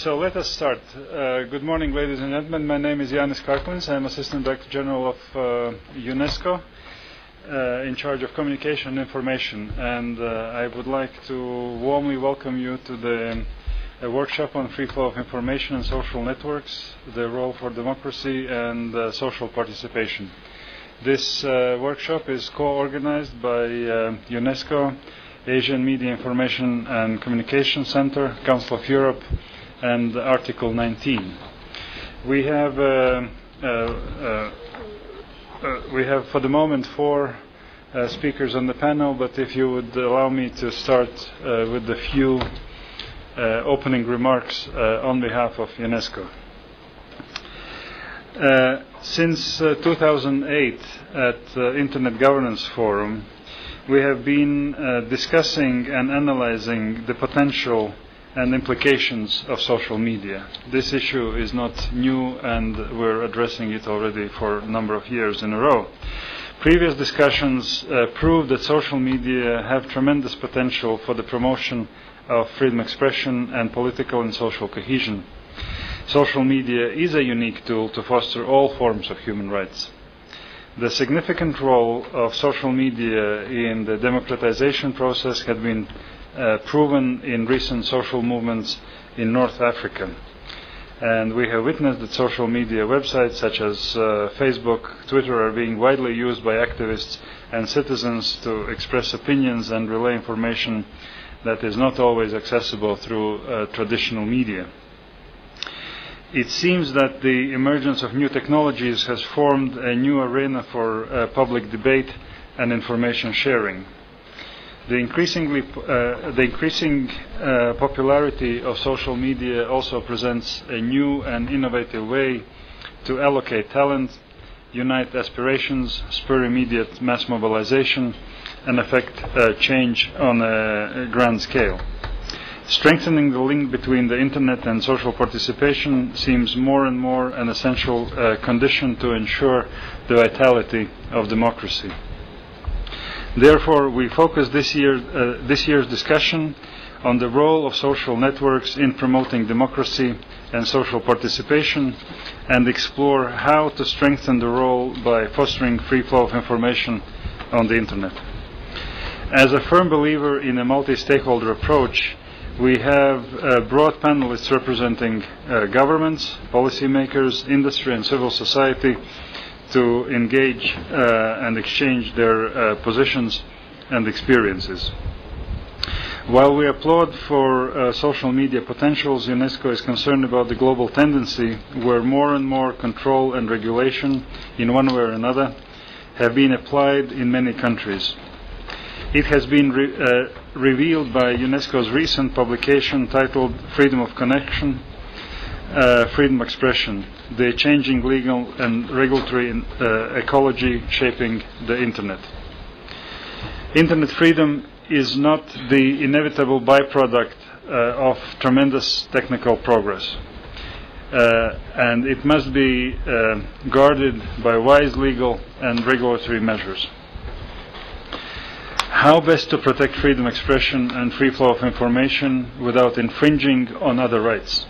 So let us start. Good morning, ladies and gentlemen. My name is Jānis Karklins. I'm Assistant Director General of Unesco, in charge of communication and information. And I would like to warmly welcome you to the workshop on free flow of information and social networks, the role for democracy and social participation. This workshop is co-organized by UNESCO, Asian Media Information and Communication Center, Council of Europe, and Article 19. We have for the moment 4 speakers on the panel, but if you would allow me to start with a few opening remarks on behalf of UNESCO. Since 2008 at Internet Governance Forum, we have been discussing and analyzing the potential and implications of social media. This issue is not new, and we're addressing it already for a number of years in a row. Previous discussions proved that social media have tremendous potential for the promotion of freedom of expression and political and social cohesion. Social media is a unique tool to foster all forms of human rights. The significant role of social media in the democratization process had been proven in recent social movements in North Africa. And we have witnessed that social media websites such as Facebook, Twitter are being widely used by activists and citizens to express opinions and relay information that is not always accessible through traditional media. It seems that the emergence of new technologies has formed a new arena for public debate and information sharing. The increasing popularity of social media also presents a new and innovative way to allocate talent, unite aspirations, spur immediate mass mobilization, and affect change on a grand scale. Strengthening the link between the Internet and social participation seems more and more an essential condition to ensure the vitality of democracy. Therefore, we focus this year's discussion on the role of social networks in promoting democracy and social participation, and explore how to strengthen the role by fostering free flow of information on the Internet. As a firm believer in a multi-stakeholder approach, we have broad panelists representing governments, policymakers, industry, and civil society to engage and exchange their positions and experiences. While we applaud for social media potentials, UNESCO is concerned about the global tendency where more and more control and regulation, in one way or another, have been applied in many countries. It has been revealed by UNESCO's recent publication titled Freedom of Connection, Freedom of Expression, the changing legal and regulatory ecology shaping the Internet. Internet freedom is not the inevitable byproduct of tremendous technical progress, and it must be guarded by wise legal and regulatory measures. How best to protect freedom of expression and free flow of information without infringing on other rights?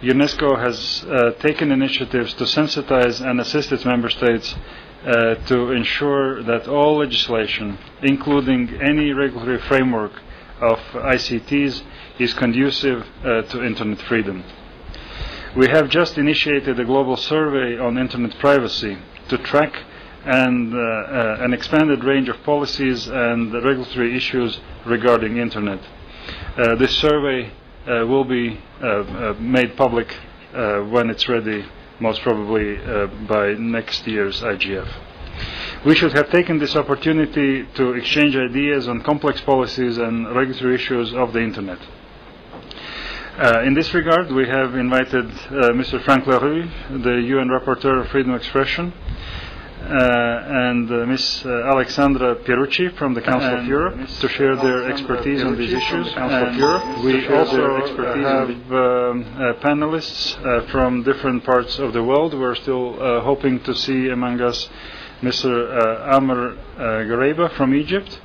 UNESCO has taken initiatives to sensitize and assist its member states to ensure that all legislation, including any regulatory framework of ICTs, is conducive to Internet freedom. We have just initiated a global survey on Internet privacy to track an expanded range of policies and regulatory issues regarding Internet. This survey will be made public when it's ready, most probably by next year's IGF. We should have taken this opportunity to exchange ideas on complex policies and regulatory issues of the Internet. In this regard, we have invited Mr. Frank LaRue, the UN Rapporteur of Freedom of Expression, and Ms. Alexandra Pierucci from the Council of Europe to share their expertise on these issues. We also have panelists from different parts of the world. We're still hoping to see among us Mr. Amr Gareba from Egypt,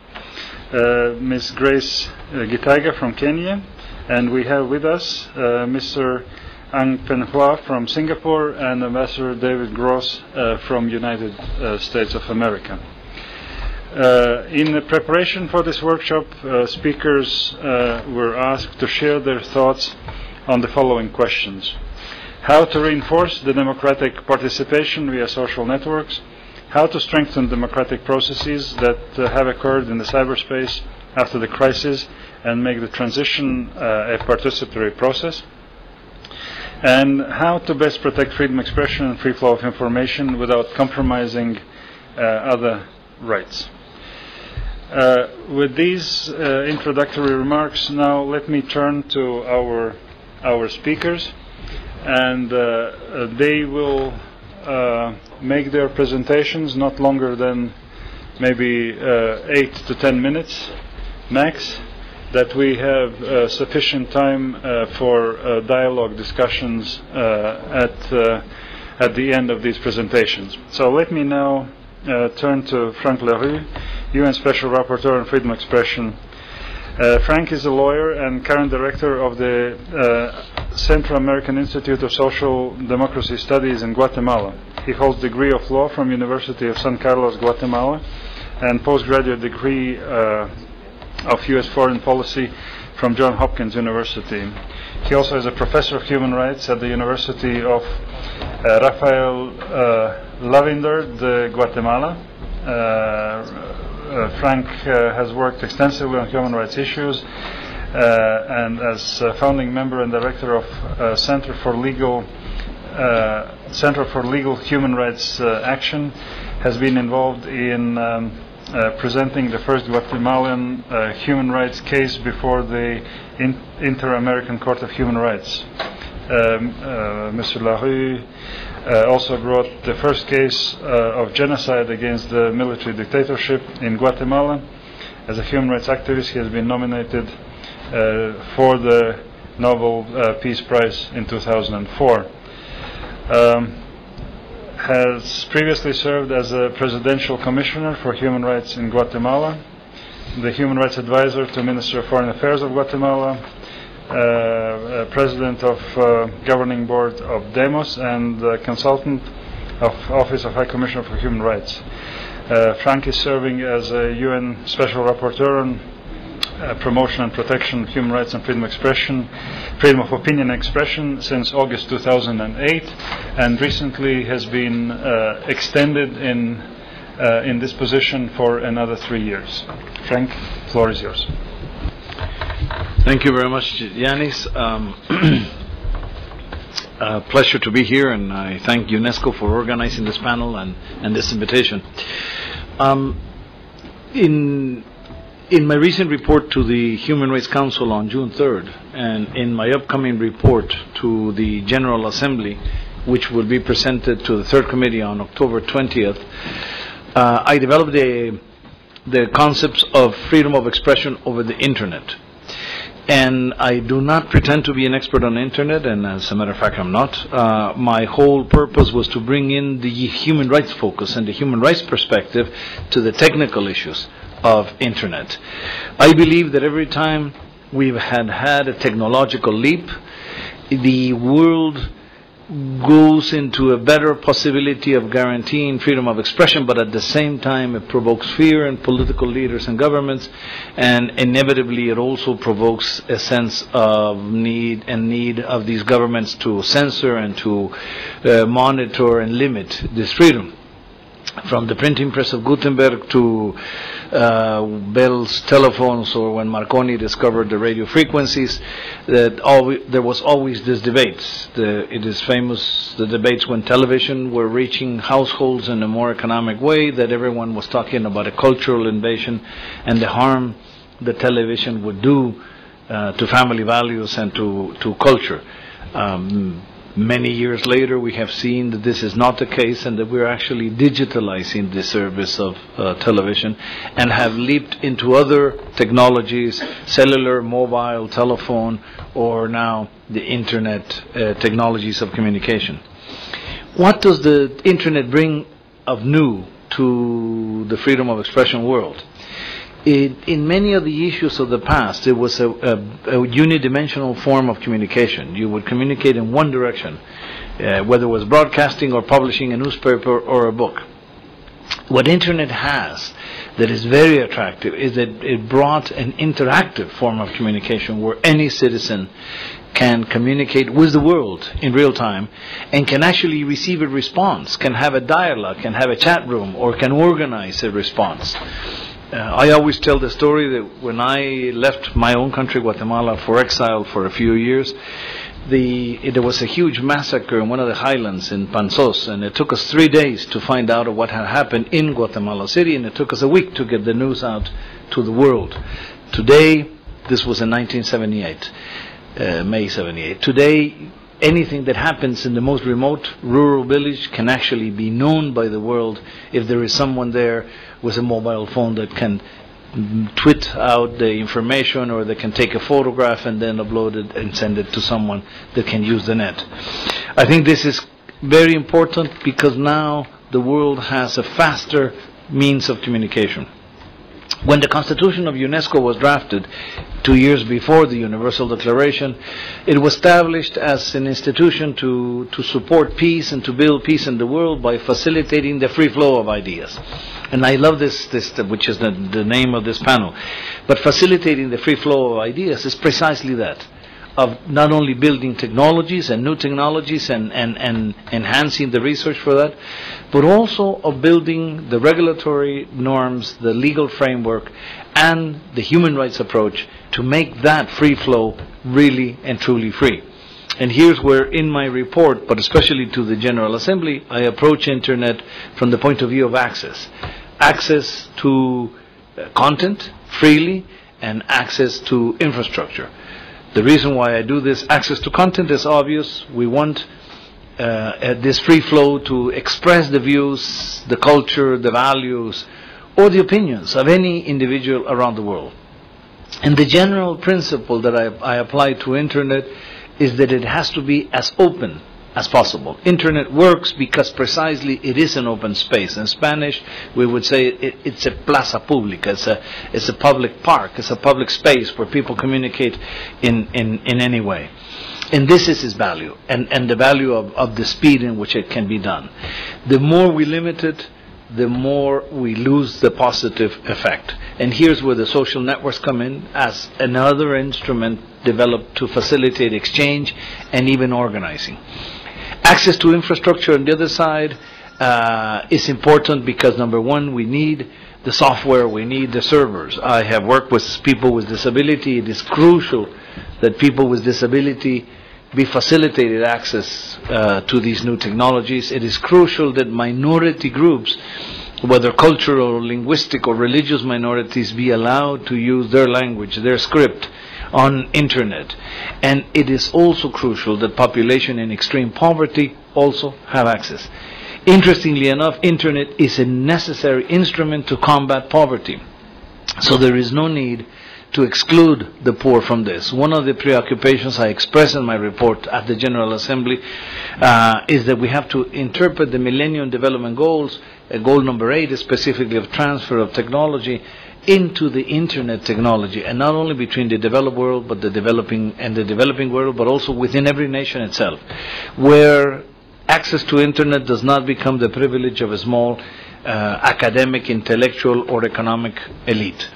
Ms. Grace Gitaiga from Kenya, And we have with us Mr. Ang Pen Hua from Singapore and Ambassador David Gross from United States of America. In the preparation for this workshop, speakers were asked to share their thoughts on the following questions: how to reinforce the democratic participation via social networks, how to strengthen democratic processes that have occurred in the cyberspace after the crisis and make the transition a participatory process, and how to best protect freedom of expression and free flow of information without compromising other rights. With these introductory remarks, now let me turn to our speakers, and they will make their presentations not longer than maybe 8 to 10 minutes max, that we have sufficient time for dialogue discussions at the end of these presentations. So let me now turn to Frank Larue, UN Special Rapporteur on Freedom of Expression. Frank is a lawyer and current director of the Central American Institute of Social Democracy Studies in Guatemala. He holds degree of law from University of San Carlos, Guatemala, and postgraduate degree of U.S. Foreign Policy from Johns Hopkins University. He also is a professor of human rights at the University of Rafael Lavender de Guatemala. Frank has worked extensively on human rights issues and as founding member and director of Center for Legal Human Rights Action, has been involved in presenting the first Guatemalan human rights case before the Inter-American Court of Human Rights. Mr. Larue also brought the first case of genocide against the military dictatorship in Guatemala. As a human rights activist, he has been nominated for the Nobel Peace Prize in 2004. Has previously served as a presidential commissioner for human rights in Guatemala, the human rights advisor to Minister of Foreign Affairs of Guatemala, president of governing board of Demos, and consultant of Office of High Commissioner for Human Rights. Frank is serving as a UN Special Rapporteur on promotion and protection of human rights and freedom of expression, freedom of opinion and expression since August 2008, and recently has been extended in this position for another 3 years. Frank, the floor is yours. Thank you very much, Yanis. Pleasure to be here, and I thank Unesco for organizing this panel and this invitation. In my recent report to the Human Rights Council on June 3rd, and in my upcoming report to the General Assembly, which will be presented to the Third Committee on October 20th, I developed the concepts of freedom of expression over the Internet. And I do not pretend to be an expert on the Internet, and as a matter of fact I'm not. My whole purpose was to bring in the human rights focus and the human rights perspective to the technical issues of Internet. I believe that every time we've had a technological leap, the world goes into a better possibility of guaranteeing freedom of expression, but at the same time it provokes fear in political leaders and governments, and inevitably it also provokes a sense of need of these governments to censor and to monitor and limit this freedom. From the printing press of Gutenberg to Bell's telephones, or when Marconi discovered the radio frequencies, there was always this debate. It is famous, the debates when television were reaching households in a more economic way, that everyone was talking about a cultural invasion and the harm the television would do to family values and to culture. Many years later, we have seen that this is not the case, and that we're actually digitalizing the service of television and have leaped into other technologies, cellular, mobile, telephone, or now the Internet technologies of communication. What does the Internet bring of new to the freedom of expression world? In many of the issues of the past, it was a unidimensional form of communication. You would communicate in one direction, whether it was broadcasting or publishing a newspaper or a book. What Internet has that is very attractive is that it brought an interactive form of communication where any citizen can communicate with the world in real time and can actually receive a response, can have a dialogue, can have a chat room, or can organize a response. I always tell the story that when I left my own country, Guatemala, for exile for a few years, there was a huge massacre in one of the highlands in Panzos, and it took us 3 days to find out what had happened in Guatemala City, and it took us a week to get the news out to the world. Today, this was in 1978, May 78. Today, anything that happens in the most remote rural village can actually be known by the world if there is someone there with a mobile phone that can tweet out the information, or they can take a photograph and then upload it and send it to someone that can use the net. I think this is very important because now the world has a faster means of communication. When the Constitution of Unesco was drafted 2 years before the Universal Declaration, it was established as an institution to support peace and to build peace in the world by facilitating the free flow of ideas. And I love this which is the name of this panel. But facilitating the free flow of ideas is precisely that, of not only building technologies and new technologies and enhancing the research for that, but also of building the regulatory norms, the legal framework, and the human rights approach to make that free flow really and truly free. And here's where in my report, but especially to the General Assembly, I approach Internet from the point of view of access. Access to content freely and access to infrastructure. The reason why I do this, access to content, is obvious. We want this free flow to express the views, the culture, the values, or the opinions of any individual around the world. And the general principle that I apply to Internet is that it has to be as open as possible. Internet works because precisely it is an open space. In Spanish, we would say it's a plaza pública. It's a public park. It's a public space where people communicate in any way. And this is its value, and the value of the speed in which it can be done. The more we limit it, the more we lose the positive effect. And here's where the social networks come in as another instrument developed to facilitate exchange and even organizing. Access to infrastructure on the other side is important because, number one, we need the software, we need the servers. I have worked with people with disability. It is crucial that people with disability be facilitated access to these new technologies. It is crucial that minority groups, whether cultural, linguistic, or religious minorities, be allowed to use their language, their script on Internet. And it is also crucial that population in extreme poverty also have access. Interestingly enough, Internet is a necessary instrument to combat poverty. So there is no need to exclude the poor from this. One of the preoccupations I express in my report at the General Assembly is that we have to interpret the Millennium Development Goals, goal number 8 is specifically of transfer of technology into the Internet technology, and not only between the developed world but the developing world, but also within every nation itself, where access to Internet does not become the privilege of a small academic, intellectual, or economic elite.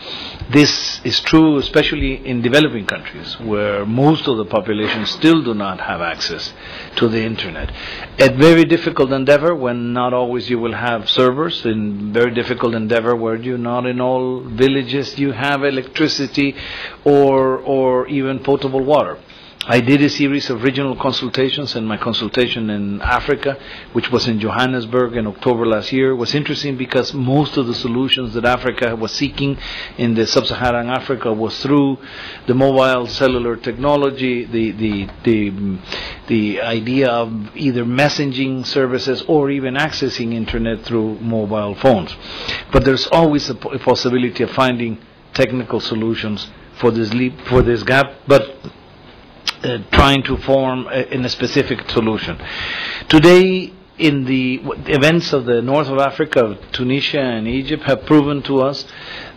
This is true especially in developing countries where most of the population still do not have access to the Internet. A very difficult endeavor when not always you will have servers, in very difficult endeavor where you not in all villages you have electricity or even potable water. I did a series of regional consultations, and my consultation in Africa, which was in Johannesburg in October last year, was interesting because most of the solutions that Africa was seeking in the sub-Saharan Africa was through the mobile cellular technology, the idea of either messaging services or even accessing Internet through mobile phones. But there's always a possibility of finding technical solutions for this gap, but trying to form a specific solution. Today, in the events of the north of Africa, Tunisia and Egypt, have proven to us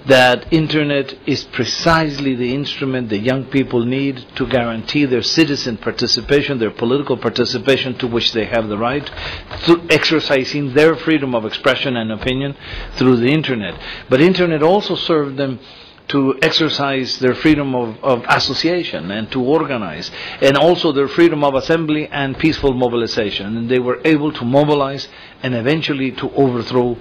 that internet is precisely the instrument that young people need to guarantee their citizen participation, their political participation, to which they have the right, to exercising their freedom of expression and opinion through the internet. But internet also served them to exercise their freedom of association and to organize, and also their freedom of assembly and peaceful mobilization. And they were able to mobilize and eventually to overthrow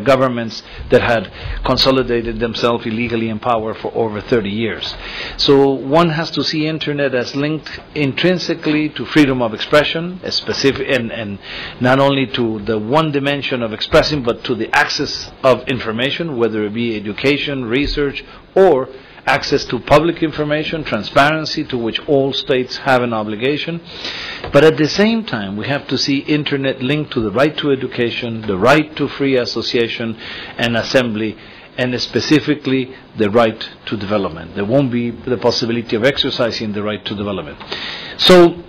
governments that had consolidated themselves illegally in power for over 30 years. So one has to see internet as linked intrinsically to freedom of expression, a specific, and not only to the one dimension of expressing, but to the access of information, whether it be education, research, or access to public information, transparency, to which all states have an obligation. But at the same time, we have to see internet linked to the right to education, the right to free association and assembly, and specifically the right to development. There won't be the possibility of exercising the right to development. So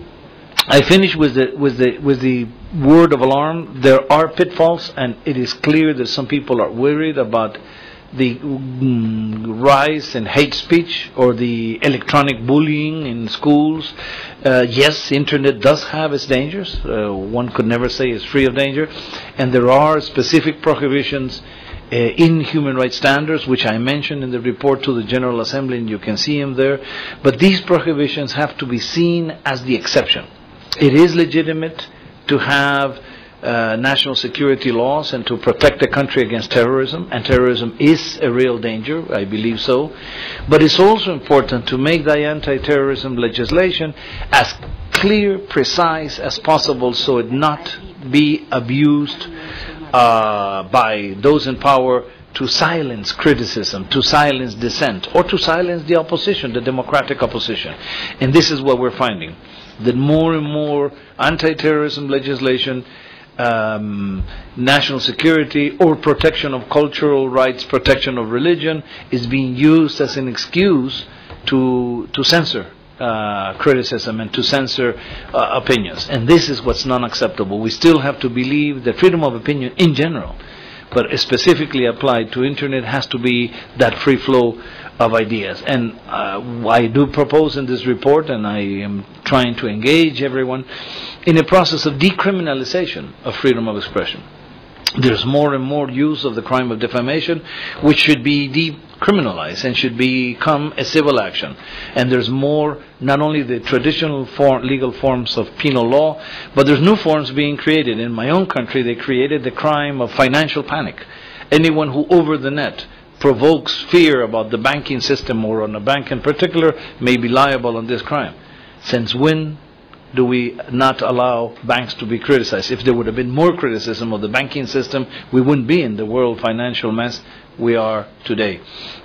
I finish with the word of alarm. There are pitfalls, and it is clear that some people are worried about the rise in hate speech or the electronic bullying in schools. Yes, internet does have its dangers. One could never say it's free of danger. And there are specific prohibitions in human rights standards, which I mentioned in the report to the General Assembly, and you can see them there. But these prohibitions have to be seen as the exception. It is legitimate to have national security laws and to protect the country against terrorism, and terrorism is a real danger, I believe so. But it's also important to make the anti-terrorism legislation as clear, precise as possible, so it not be abused by those in power to silence criticism, to silence dissent, or to silence the opposition, the democratic opposition. And this is what we're finding, that more and more anti-terrorism legislation, national security or protection of cultural rights, protection of religion, is being used as an excuse to censor criticism and to censor opinions. And this is what's non-acceptable. We still have to believe that freedom of opinion in general, but specifically applied to internet, has to be that free flow of ideas. And I do propose in this report, and I am trying to engage everyone in a process of decriminalization of freedom of expression. There's more and more use of the crime of defamation, which should be decriminalized and should become a civil action. And there's more, not only the traditional legal forms of penal law, but there's new forms being created. In my own country, they created the crime of financial panic. Anyone who over the net provokes fear about the banking system or on a bank in particular may be liable on this crime. Since when do we not allow banks to be criticized? If there would have been more criticism of the banking system, we wouldn't be in the world financial mess we are today.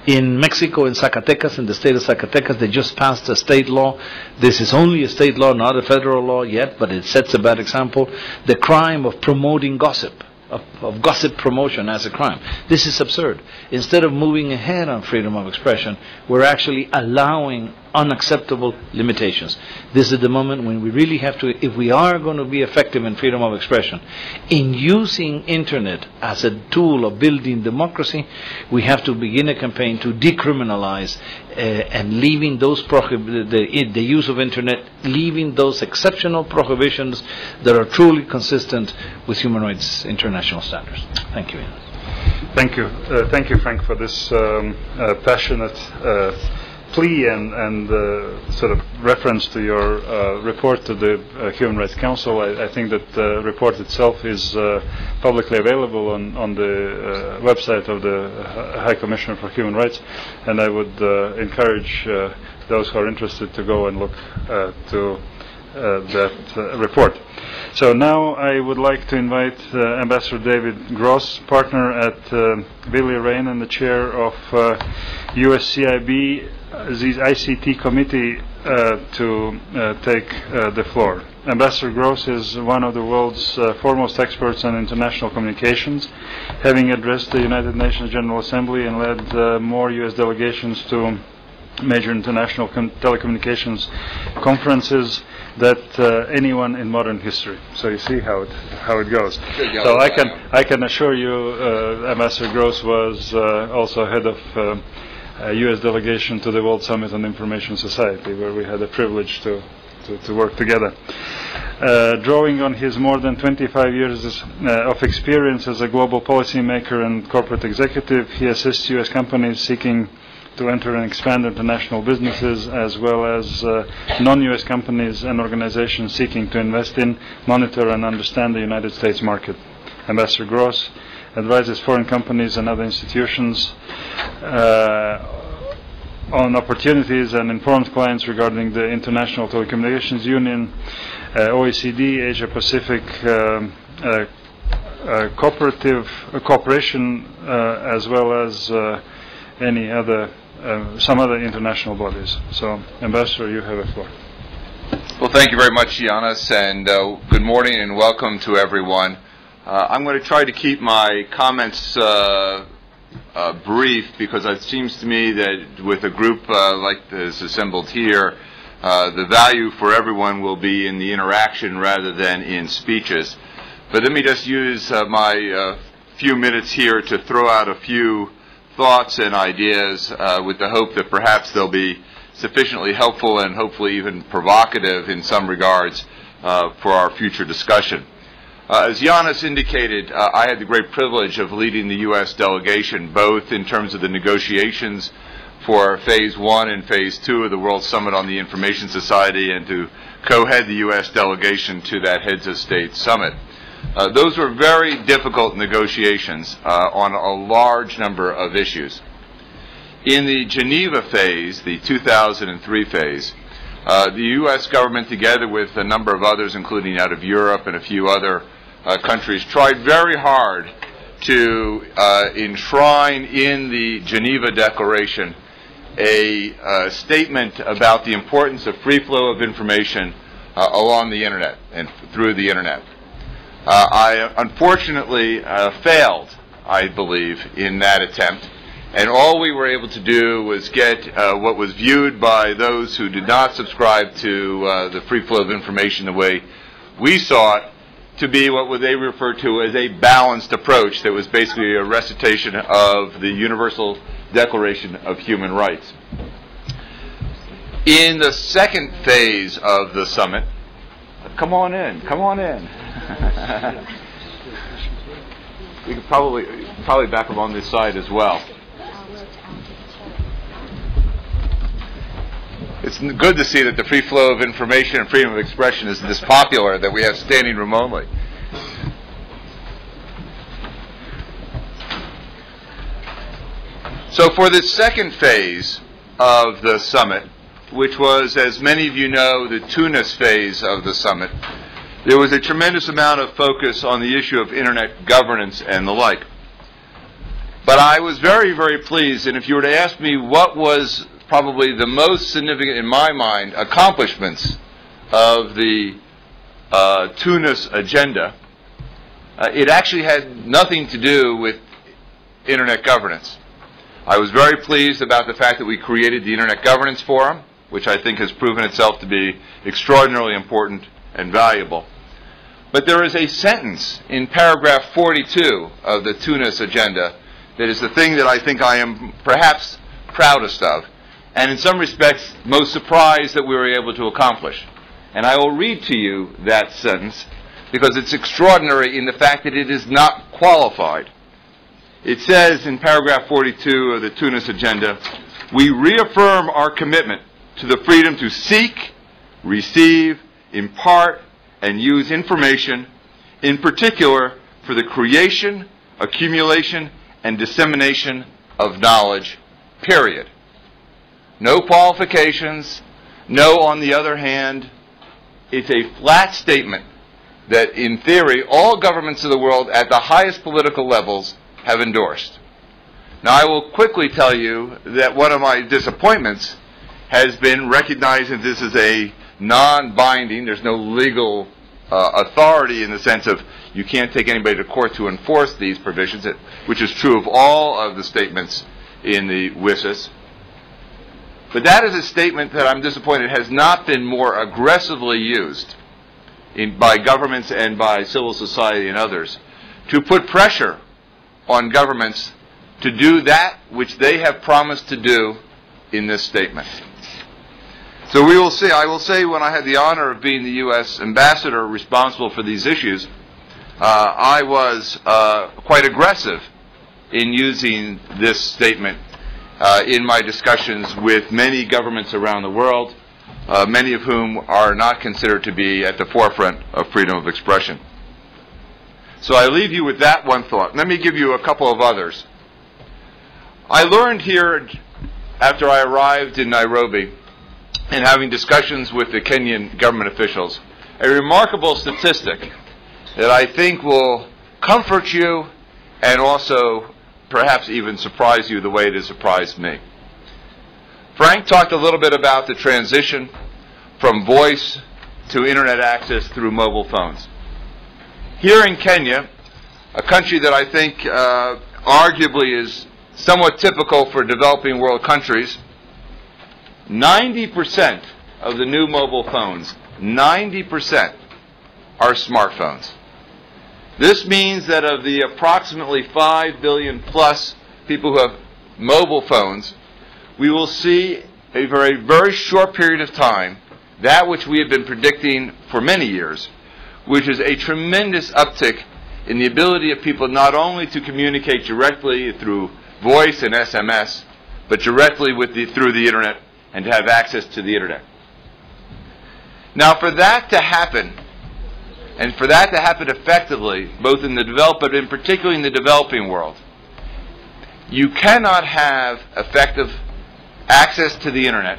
In Mexico, in Zacatecas, in the state of Zacatecas, they just passed a state law. This is only a state law, not a federal law yet, but it sets a bad example. The crime of promoting gossip, of gossip promotion as a crime. This is absurd. Instead of moving ahead on freedom of expression, we're actually allowing unacceptable limitations. This is the moment when we really have to, if we are going to be effective in freedom of expression, in using internet as a tool of building democracy, we have to begin a campaign to decriminalize and leaving those the use of internet, leaving those exceptional prohibitions that are truly consistent with human rights international standards. Thank you. Thank you, Frank, for this passionate plea and sort of reference to your report to the Human Rights Council. I think that the report itself is publicly available on the website of the High Commissioner for Human Rights, and I would encourage those who are interested to go and look to that report. So now I would like to invite Ambassador David Gross, partner at Billy Rain and the chair of USCIB, the ICT committee, to take the floor. Ambassador Gross is one of the world's foremost experts on international communications, having addressed the United Nations General Assembly and led more U.S. delegations to major international telecommunications conferences that anyone in modern history. So you see how it goes. So I can assure you, Ambassador Gross was also head of a U.S. delegation to the World Summit on Information Society, where we had the privilege to work together. Drawing on his more than 25 years of experience as a global policymaker and corporate executive, he assists U.S. companies seeking to enter and expand international businesses, as well as non-U.S. companies and organizations seeking to invest in, monitor, and understand the United States market. Ambassador Gross advises foreign companies and other institutions on opportunities and informs clients regarding the International Telecommunications Union, OECD, Asia Pacific cooperation, as well as any other some other international bodies. So, Ambassador, you have the floor. Well, thank you very much, Giannis, and good morning and welcome to everyone. I'm going to try to keep my comments brief, because it seems to me that with a group like this assembled here, the value for everyone will be in the interaction rather than in speeches. But let me just use my few minutes here to throw out a few thoughts and ideas with the hope that perhaps they'll be sufficiently helpful and hopefully even provocative in some regards for our future discussion. As Giannis indicated, I had the great privilege of leading the U.S. delegation, both in terms of the negotiations for Phase 1 and Phase 2 of the World Summit on the Information Society, and to co-head the U.S. delegation to that Heads of State Summit. Those were very difficult negotiations on a large number of issues. In the Geneva phase, the 2003 phase, the U.S. government, together with a number of others, including out of Europe and a few other countries, tried very hard to enshrine in the Geneva Declaration a statement about the importance of free flow of information along the Internet and through the Internet. I unfortunately failed, I believe, in that attempt, and all we were able to do was get what was viewed by those who did not subscribe to the free flow of information the way we saw it to be what they referred to as a balanced approach that was basically a recitation of the Universal Declaration of Human Rights. In the second phase of the summit, come on in. We could probably back up on this side as well. It's good to see that the free flow of information and freedom of expression is this popular that we have standing room only. So for the second phase of the summit, which was, as many of you know, the Tunis phase of the summit, there was a tremendous amount of focus on the issue of Internet governance and the like. But I was very, very pleased, and if you were to ask me what was probably the most significant, in my mind, accomplishments of the Tunis agenda, it actually had nothing to do with Internet governance. I was very pleased about the fact that we created the Internet Governance Forum, which I think has proven itself to be extraordinarily important and valuable. But there is a sentence in paragraph 42 of the Tunis agenda that is the thing that I think I am perhaps proudest of, and in some respects most surprised that we were able to accomplish. And I will read to you that sentence because it's extraordinary in the fact that it is not qualified. It says in paragraph 42 of the Tunis agenda, "We reaffirm our commitment to the freedom to seek, receive, impart, and use information, in particular for the creation, accumulation, and dissemination of knowledge," period. No qualifications, no on the other hand. It's a flat statement that, in theory, all governments of the world at the highest political levels have endorsed. Now, I will quickly tell you that one of my disappointments has been recognizing this as a non-binding, there's no legal authority in the sense of you can't take anybody to court to enforce these provisions, which is true of all of the statements in the WSIS. But that is a statement that I'm disappointed has not been more aggressively used by governments and by civil society and others to put pressure on governments to do that which they have promised to do in this statement. So we will see. I will say, when I had the honor of being the U.S. ambassador responsible for these issues, I was quite aggressive in using this statement in my discussions with many governments around the world, many of whom are not considered to be at the forefront of freedom of expression. So I leave you with that one thought. Let me give you a couple of others. I learned here, after I arrived in Nairobi, and having discussions with the Kenyan government officials, a remarkable statistic that I think will comfort you and also perhaps even surprise you the way it has surprised me. Frank talked a little bit about the transition from voice to internet access through mobile phones. Here in Kenya, a country that I think arguably is somewhat typical for developing world countries, 90% of the new mobile phones, 90% are smartphones. This means that of the approximately 5 billion plus people who have mobile phones, we will see a very short period of time that which we have been predicting for many years, which is a tremendous uptick in the ability of people not only to communicate directly through voice and SMS, but directly through the internet and to have access to the internet. Now, for that to happen, and for that to happen effectively, both in the developed, but in particularly in the developing world, you cannot have effective access to the internet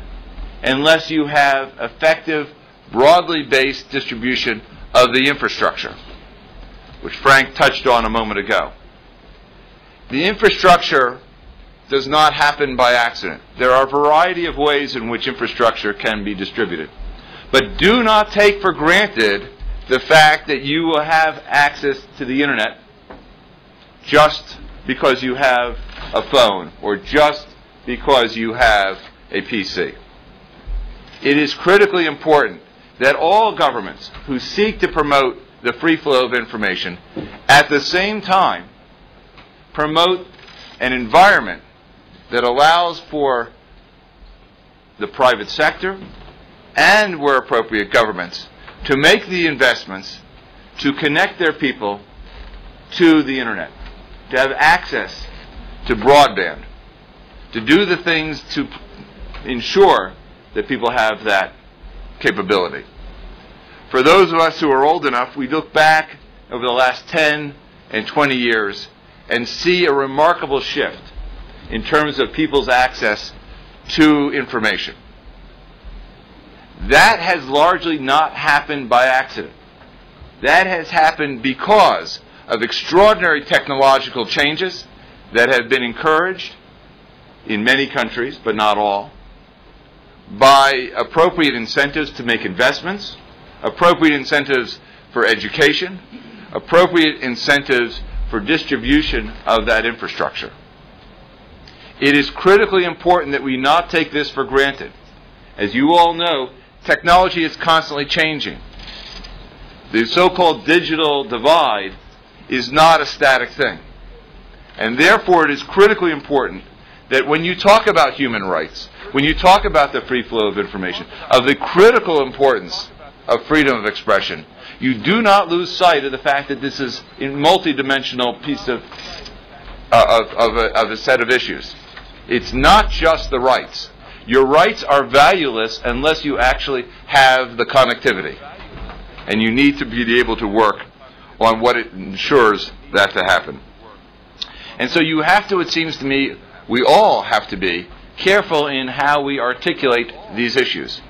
unless you have effective, broadly based distribution of the infrastructure, which Frank touched on a moment ago. The infrastructure does not happen by accident. There are a variety of ways in which infrastructure can be distributed. But do not take for granted the fact that you will have access to the internet just because you have a phone or just because you have a PC. It is critically important that all governments who seek to promote the free flow of information at the same time promote an environment that allows for the private sector and, where appropriate, governments to make the investments to connect their people to the internet, to have access to broadband, to do the things to ensure that people have that capability. For those of us who are old enough, we look back over the last 10 and 20 years and see a remarkable shift in terms of people's access to information. That has largely not happened by accident. That has happened because of extraordinary technological changes that have been encouraged in many countries, but not all, by appropriate incentives to make investments, appropriate incentives for education, appropriate incentives for distribution of that infrastructure. It is critically important that we not take this for granted. As you all know, technology is constantly changing. The so-called digital divide is not a static thing. And therefore, it is critically important that when you talk about human rights, when you talk about the free flow of information, of the critical importance of freedom of expression, you do not lose sight of the fact that this is a multidimensional piece of a set of issues. It's not just the rights. Your rights are valueless unless you actually have the connectivity. And you need to be able to work on what it ensures that to happen. And so you have to, it seems to me, we all have to be careful in how we articulate these issues.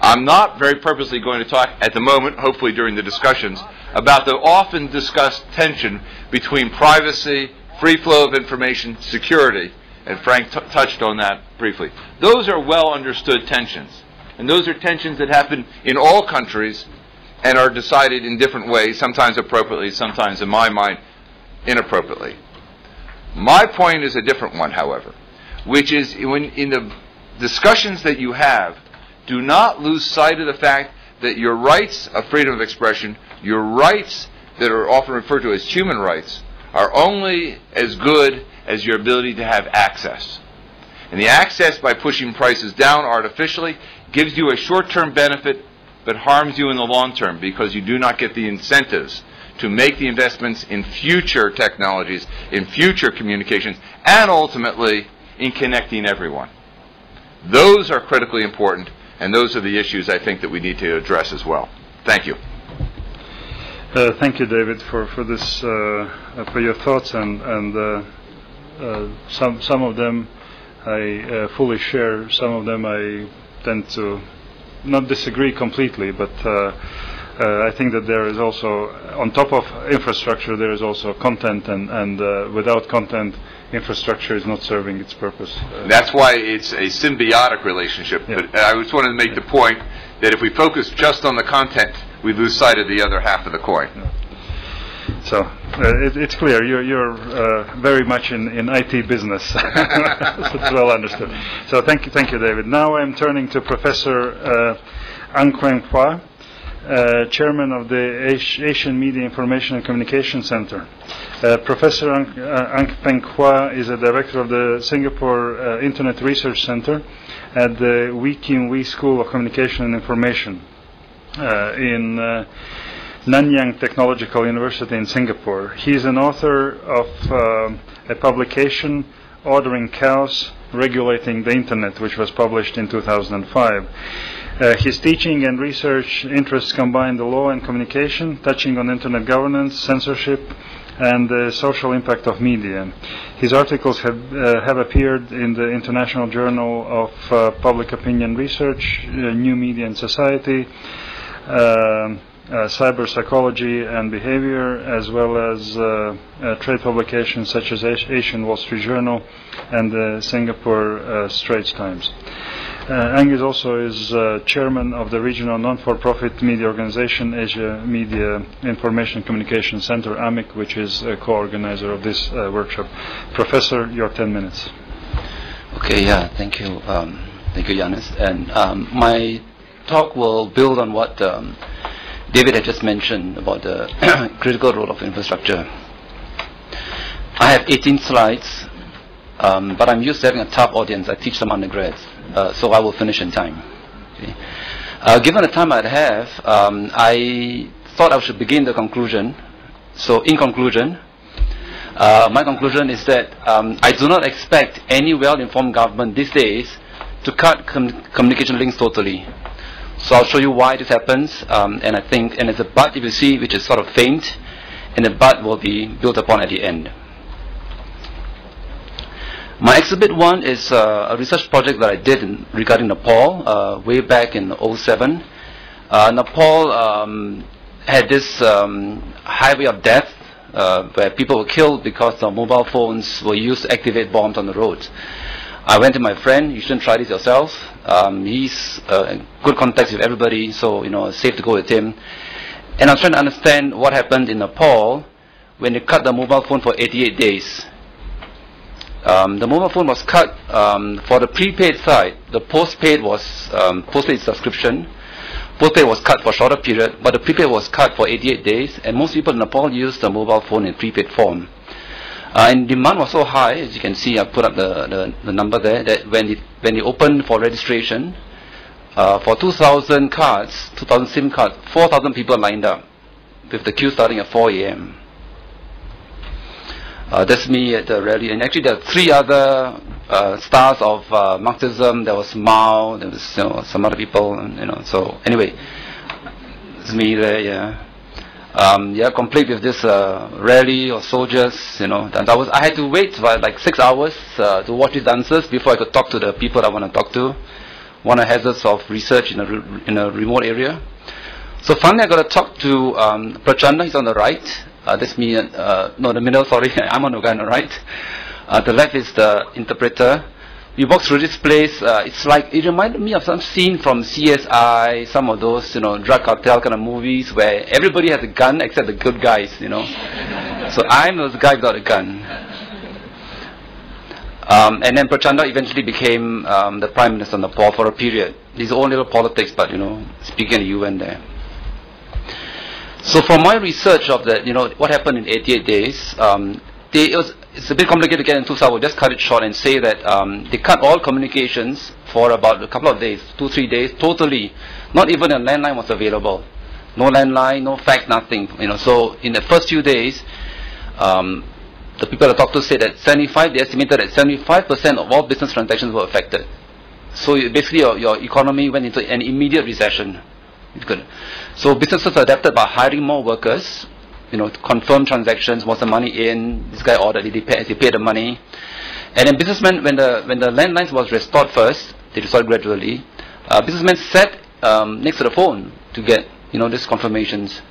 I'm not very purposely going to talk at the moment, hopefully during the discussions, about the often discussed tension between privacy, free flow of information, security, and Frank touched on that briefly. Those are well understood tensions. And those are tensions that happen in all countries and are decided in different ways, sometimes appropriately, sometimes, in my mind, inappropriately. My point is a different one, however, which is when in the discussions that you have, do not lose sight of the fact that your rights of freedom of expression, your rights that are often referred to as human rights, are only as good as your ability to have access. And the access, by pushing prices down artificially, gives you a short-term benefit but harms you in the long term, because you do not get the incentives to make the investments in future technologies, in future communications, and ultimately in connecting everyone. Those are critically important, and those are the issues I think that we need to address as well. Thank you. Thank you, David, for this, for your thoughts, and some of them I fully share. Some of them I tend to not disagree completely, but I think that there is also, on top of infrastructure, there is also content, and without content, infrastructure is not serving its purpose. That's why it's a symbiotic relationship. Yeah. But I just wanted to make the point that if we focus just on the content, we lose sight of the other half of the coin. Yeah. So it's clear you're very much in IT business. So it's well understood. So thank you, David. Now I'm turning to Professor Ang Peng Hua, Chairman of the Asian Media Information and Communication Center. Professor Ang Peng Hua is a director of the Singapore Internet Research Center at the Wee Kim Wee School of Communication and Information in Nanyang Technological University in Singapore. He is an author of a publication, Ordering Chaos, Regulating the Internet, which was published in 2005. His teaching and research interests combine the law and communication, touching on internet governance, censorship, and the social impact of media. His articles have appeared in the International Journal of Public Opinion Research, New Media and Society, Cyber Psychology and Behavior, as well as trade publications such as Asian Wall Street Journal and the Singapore Straits Times. Ang is also chairman of the regional non-for-profit media organization Asia Media Information Communication Center, AMIC, which is a co-organizer of this workshop. Professor, your 10 minutes. Okay, yeah, thank you, Yanis. And my talk will build on what David had just mentioned about the critical role of infrastructure. I have 18 slides, but I'm used to having a tough audience. I teach some undergrads, so I will finish in time. Okay. Given the time I have, I thought I should begin the conclusion. So in conclusion, my conclusion is that I do not expect any well-informed government these days to cut communication links totally. So I'll show you why this happens, and I think, and it's a but, if you see, which is sort of faint, and the but will be built upon at the end. My exhibit 1 is a research project that I did regarding Nepal way back in 2007. Nepal had this highway of death where people were killed because the mobile phones were used to activate bombs on the roads. I went to my friend. You shouldn't try this yourself. He's in good contacts with everybody, so it's safe to go with him. And I was trying to understand what happened in Nepal when they cut the mobile phone for 88 days. The mobile phone was cut for the prepaid side. The postpaid was postpaid subscription. Postpaid was cut for a shorter period, but the prepaid was cut for 88 days. And most people in Nepal use the mobile phone in prepaid form. And demand was so high, as you can see, I put up the number there, that when they opened for registration, for 2,000 cards, 2,000 SIM cards, 4,000 people lined up, with the queue starting at 4 a.m. That's me at the rally. And actually there are 3 other stars of Marxism. There was Mao, there was some other people, so anyway, it's me there, yeah. Complete with this rally of soldiers, and I had to wait for like 6 hours to watch these dancers before I could talk to the people I want to talk to. One of the hazards of research in a remote area. So finally I got to talk to Prachanda. He's on the right. That's me, no, the middle, sorry. I'm on the guy on the right. The left is the interpreter. We walked through this place. It's like, it reminded me of some scene from CSI, some of those, drug cartel kind of movies where everybody has a gun except the good guys, So I'm the guy without a gun. And then Prachanda eventually became the Prime Minister of Nepal for a period. His own little politics, but speaking at the UN there. So for my research of that, what happened in 88 days, it's a bit complicated to get into, so I will just cut it short and say that they cut all communications for about a couple of days, 2-3 days, totally. Not even a landline was available. No landline, no fax, nothing. So in the first few days, the people I talked to said that they estimated that 75% of all business transactions were affected. So basically your economy went into an immediate recession. Good. So businesses adapted by hiring more workers, to confirm transactions, was the money in, this guy ordered, he paid the money. And then businessmen, when the landlines was restored first, they restored gradually, businessmen sat next to the phone to get, these confirmations.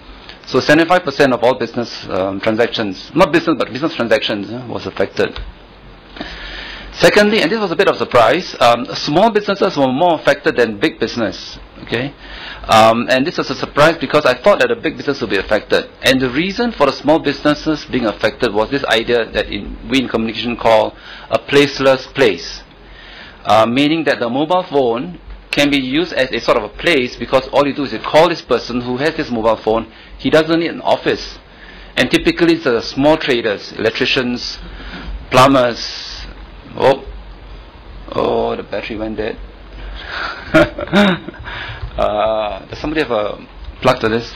So 75% of all business transactions, not business, but business transactions was affected. Secondly, and this was a bit of a surprise, small businesses were more affected than big business. Okay, and this was a surprise because I thought that the big business would be affected. And the reason for the small businesses being affected was this idea that we in communication call a placeless place, meaning that the mobile phone can be used as a sort of a place because all you do is you call this person who has this mobile phone. He doesn't need an office, and typically it's the small traders, electricians, plumbers. Oh, the battery went dead. Does somebody have a plug to this?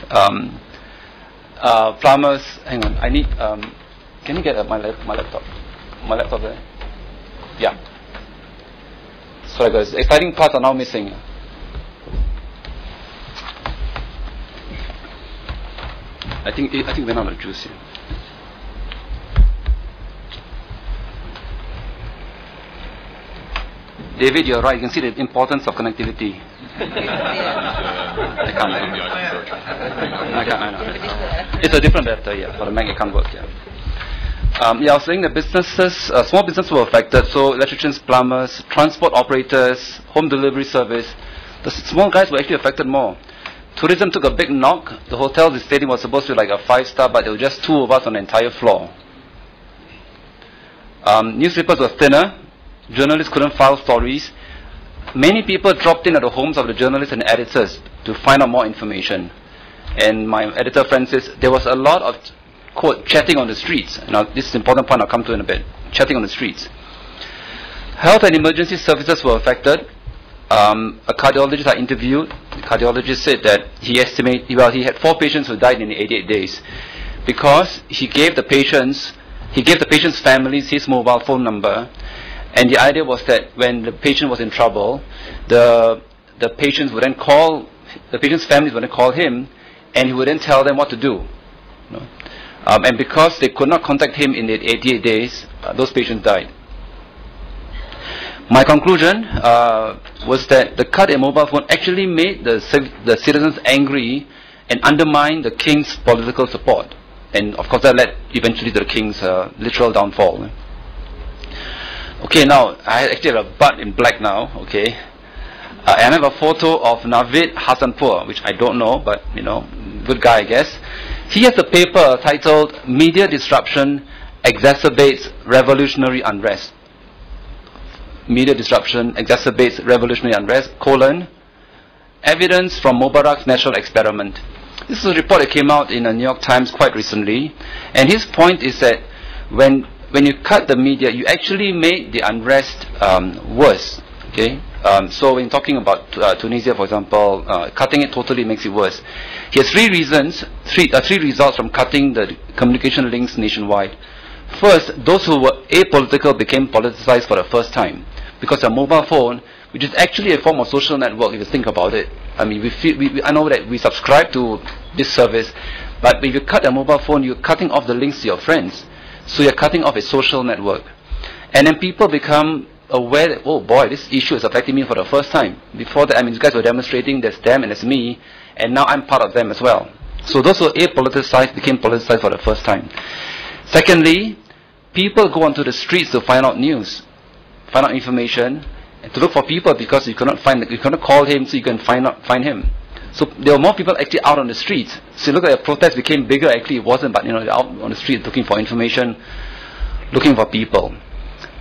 Plumbers, hang on, I need, can you get my laptop? My laptop there? Yeah. Sorry guys, exciting parts are now missing. I think we went out of juice here. David, you're right. You can see the importance of connectivity. I can't. It's a different adapter, yeah. For the Mac, it can't work, yeah. I was saying that businesses, small businesses were affected. So electricians, plumbers, transport operators, home delivery service. The small guys were actually affected more. Tourism took a big knock. The hotel, the stadium was supposed to be like a 5-star, but there were just 2 of us on the entire floor. Newspapers were thinner. Journalists couldn't file stories. Many people dropped in at the homes of the journalists and editors to find out more information. And my editor friend says there was a lot of, quote, chatting on the streets. Now, this is an important point I'll come to in a bit. Chatting on the streets. Health and emergency services were affected. A cardiologist I interviewed, the cardiologist said that he had 4 patients who died in 88 days because he gave the patients' families his mobile phone number. And the idea was that when the patient was in trouble, the patients would then call, the patient's families would then call him, and he would then tell them what to do. And because they could not contact him in the 88 days, those patients died. My conclusion was that the cut in mobile phone actually made the citizens angry and undermined the king's political support. And of course that led eventually to the king's literal downfall. Okay, now, I actually have a butt in black now, okay. And I have a photo of Navid Hasanpur, which I don't know, but, good guy, I guess. He has a paper titled, Media Disruption Exacerbates Revolutionary Unrest. Media Disruption Exacerbates Revolutionary Unrest, Evidence from Mubarak's National Experiment. This is a report that came out in the New York Times quite recently. And his point is that when you cut the media, you actually made the unrest worse. Okay, so when talking about Tunisia, for example, cutting it totally makes it worse. He has 3 reasons, 3 results from cutting the communication links nationwide. First, those who were apolitical became politicized for the first time because a mobile phone, which is actually a form of social network, if you think about it. I mean, I know that we subscribe to this service, but if you cut a mobile phone, you're cutting off the links to your friends. So you're cutting off a social network. And then people become aware that, oh boy, this issue is affecting me for the first time. Before that, these guys were demonstrating, there's them and there's me, and now I'm part of them as well. So those who are apoliticized became politicized for the first time. Secondly, people go onto the streets to find out news, find out information, and to look for people because you cannot call him, so you can find him. So there were more people actually out on the streets. So look at the protest became bigger. Actually, it wasn't, but they're out on the street looking for information, looking for people.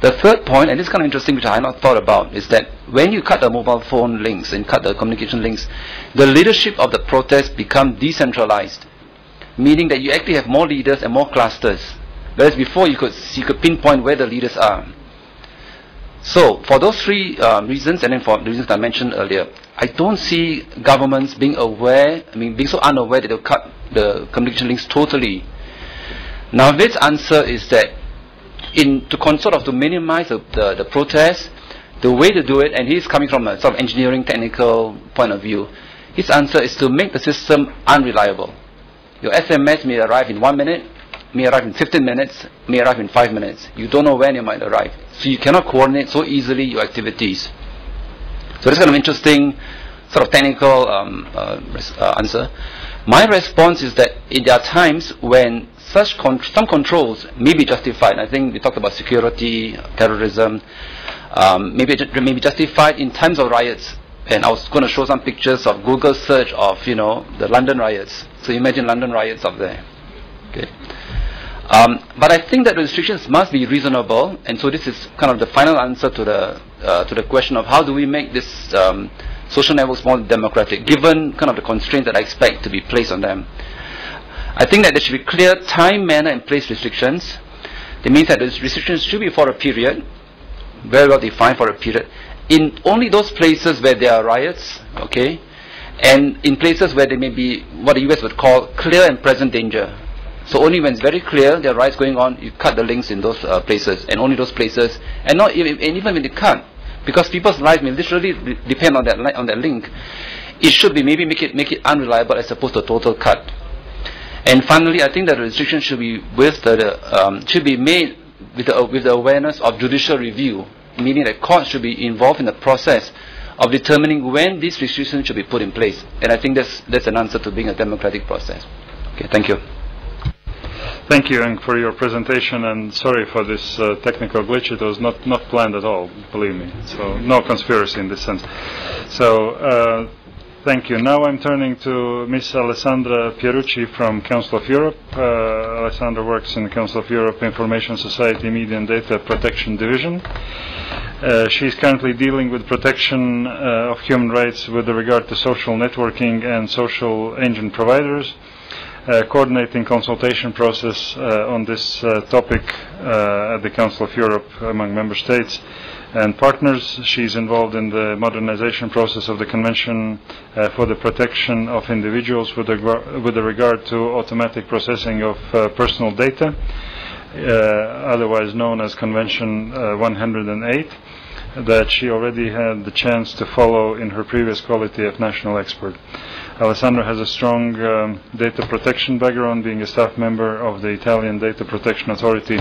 The third point, and this is kind of interesting, which I had not thought about, is that when you cut the mobile phone links and cut the communication links, the leadership of the protest becomes decentralized, meaning that you actually have more leaders and more clusters, whereas before you could pinpoint where the leaders are. So, for those three reasons, and then for the reasons I mentioned earlier, I don't see governments being aware, being so unaware that they'll cut the communication links totally. Now, this answer is that to minimize the protest, the way to do it, and he's coming from a sort of engineering technical point of view, his answer is to make the system unreliable. Your SMS may arrive in 1 minute, may arrive in 15 minutes, may arrive in 5 minutes. You don't know when it might arrive. So you cannot coordinate so easily your activities. So that's kind of interesting sort of technical answer. My response is that there are times when some controls may be justified. I think we talked about security, terrorism, maybe justified in times of riots. And I was going to show some pictures of Google search of, the London riots. So imagine London riots up there. Okay. But I think that the restrictions must be reasonable, and so this is kind of the final answer to the question of how do we make this social networks more democratic, given kind of the constraints that I expect to be placed on them. I think that there should be clear time, manner, and place restrictions. That means that those restrictions should be for a period, very well defined for a period, in only those places where there are riots, okay, and in places where there may be what the US would call clear and present danger. So only when it's very clear there are riots going on, you cut the links in those places, and only those places, and not even when you cut, because people's lives may literally depend on that link. It should be maybe make it unreliable as opposed to a total cut. And finally, I think that the restriction should be should be made with the awareness of judicial review, meaning that courts should be involved in the process of determining when these restrictions should be put in place. And I think that's an answer to being a democratic process. Okay, thank you. Thank you, and for your presentation, and sorry for this technical glitch. It was not planned at all, believe me. So no conspiracy in this sense. So thank you. Now I'm turning to Ms. Alessandra Pierucci from Council of Europe. Alessandra works in the Council of Europe Information Society Media and Data Protection Division. She's currently dealing with protection of human rights with regard to social networking and social engine providers. Coordinating consultation process on this topic at the Council of Europe among member states and partners. She's involved in the modernization process of the Convention for the Protection of Individuals with regard to automatic processing of personal data, otherwise known as Convention 108, that she already had the chance to follow in her previous quality of national expert. Alessandra has a strong data protection background, being a staff member of the Italian Data Protection Authority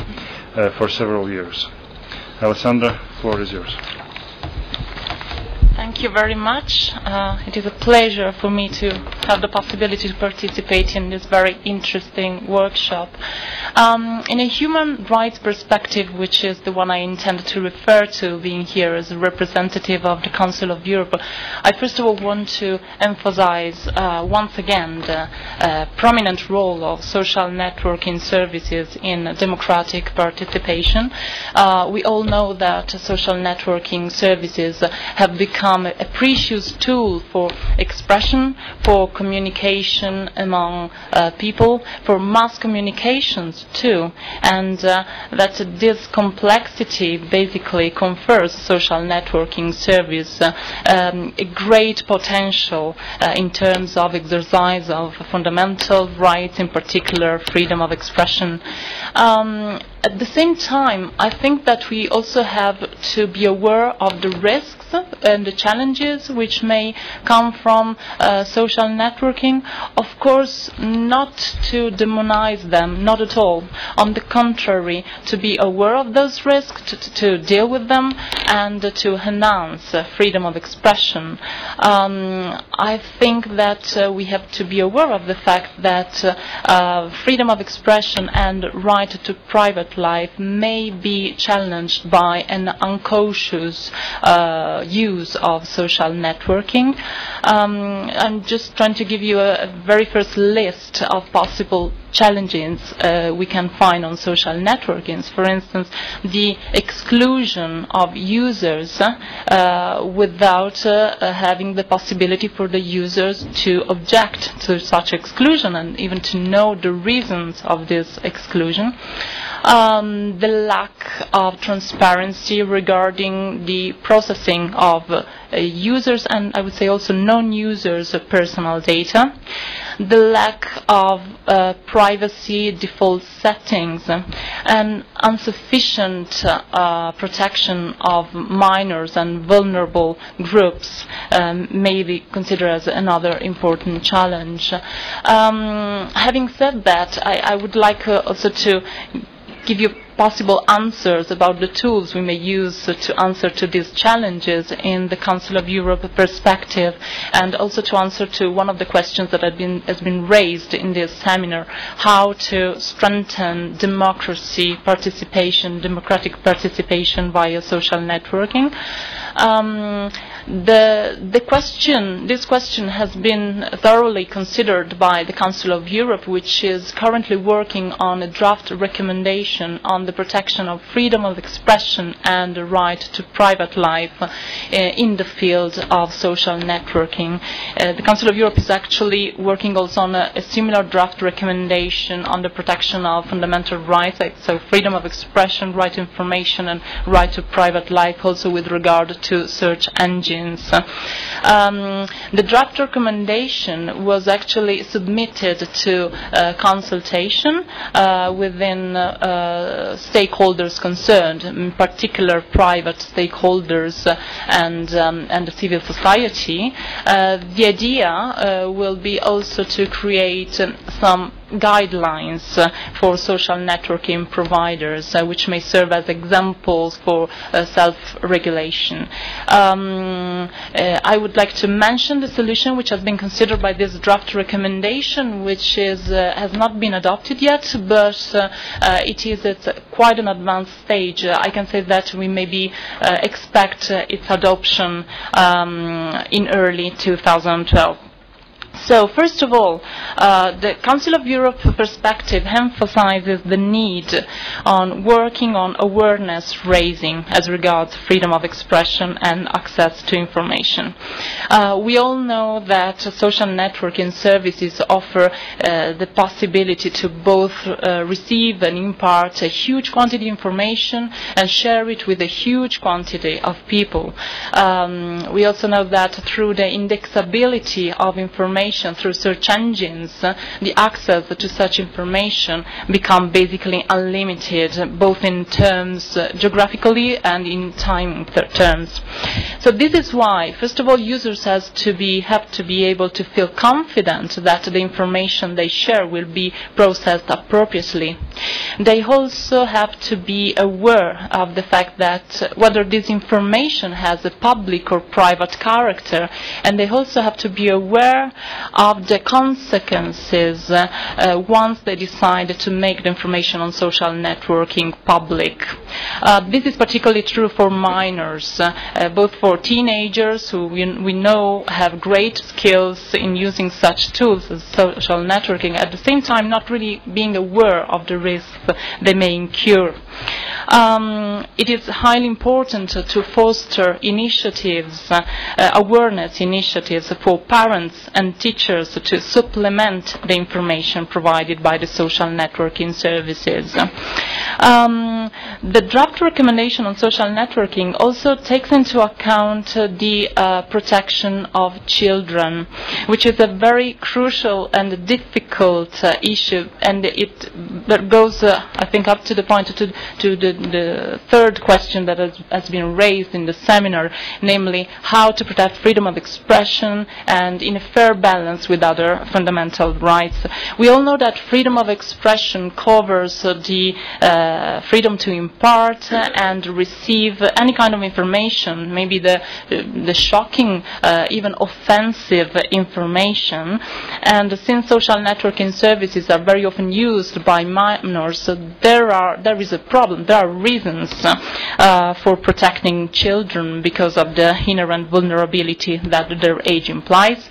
for several years. Alessandra, the floor is yours. Thank you very much. It is a pleasure for me to have the possibility to participate in this very interesting workshop. In a human rights perspective, which is the one I intended to refer to, being here as a representative of the Council of Europe, I first of all want to emphasize once again the prominent role of social networking services in democratic participation. We all know that social networking services have become a precious tool for expression, for communication among people, for mass communications too, and that this complexity basically confers social networking service a great potential in terms of exercise of fundamental rights, in particular freedom of expression. At the same time, I think that we also have to be aware of the risks and the challenges which may come from social networking. Of course, not to demonize them, not at all. On the contrary, to be aware of those risks, to deal with them, and to enhance freedom of expression. I think that we have to be aware of the fact that freedom of expression and right to private life may be challenged by an unconscious use of social networking. I'm just trying to give you a very first list of possible challenges we can find on social networking. For instance, the exclusion of users without having the possibility for the users to object to such exclusion and even to know the reasons of this exclusion. The lack of transparency regarding the processing of users and I would say also non-users' personal data. The lack of privacy default settings and insufficient protection of minors and vulnerable groups may be considered as another important challenge. Having said that, I would like also to give you possible answers about the tools we may use to answer to these challenges in the Council of Europe perspective, and also to answer to one of the questions that has been raised in this seminar: how to strengthen democracy, participation, democratic participation via social networking. This question has been thoroughly considered by the Council of Europe, which is currently working on a draft recommendation on the protection of freedom of expression and the right to private life in the field of social networking. The Council of Europe is actually working also on a similar draft recommendation on the protection of fundamental rights, so freedom of expression, right to information and right to private life, also with regard to search engines. The draft recommendation was actually submitted to consultation within stakeholders concerned, in particular private stakeholders and the civil society. The idea will be also to create some guidelines for social networking providers, which may serve as examples for self-regulation. I would like to mention the solution which has been considered by this draft recommendation, which has not been adopted yet, but it is at quite an advanced stage. I can say that we maybe expect its adoption in early 2012. So, first of all, the Council of Europe perspective emphasizes the need on working on awareness raising as regards freedom of expression and access to information. We all know that social networking services offer the possibility to both receive and impart a huge quantity of information and share it with a huge quantity of people. We also know that through the indexability of information through search engines, the access to such information become basically unlimited, both in terms geographically and in time terms. So this is why, first of all, users have to be able to feel confident that the information they share will be processed appropriately. They also have to be aware of the fact that whether this information has a public or private character, and they also have to be aware of the consequences once they decide to make the information on social networking public. This is particularly true for minors, both for teenagers who we know have great skills in using such tools as social networking, at the same time not really being aware of the risks they may incur. It is highly important to foster initiatives, awareness initiatives for parents and teachers to supplement the information provided by the social networking services. The draft recommendation on social networking also takes into account the protection of children, which is a very crucial and difficult issue, and it goes, I think, up to the point to the third question that has been raised in the seminar, namely how to protect freedom of expression and in a fair balance with other fundamental rights. We all know that freedom of expression covers the freedom to impart and receive any kind of information, maybe the shocking, even offensive information. And since social networking services are very often used by minors, there is a problem. There are reasons for protecting children because of the inherent vulnerability that their age implies.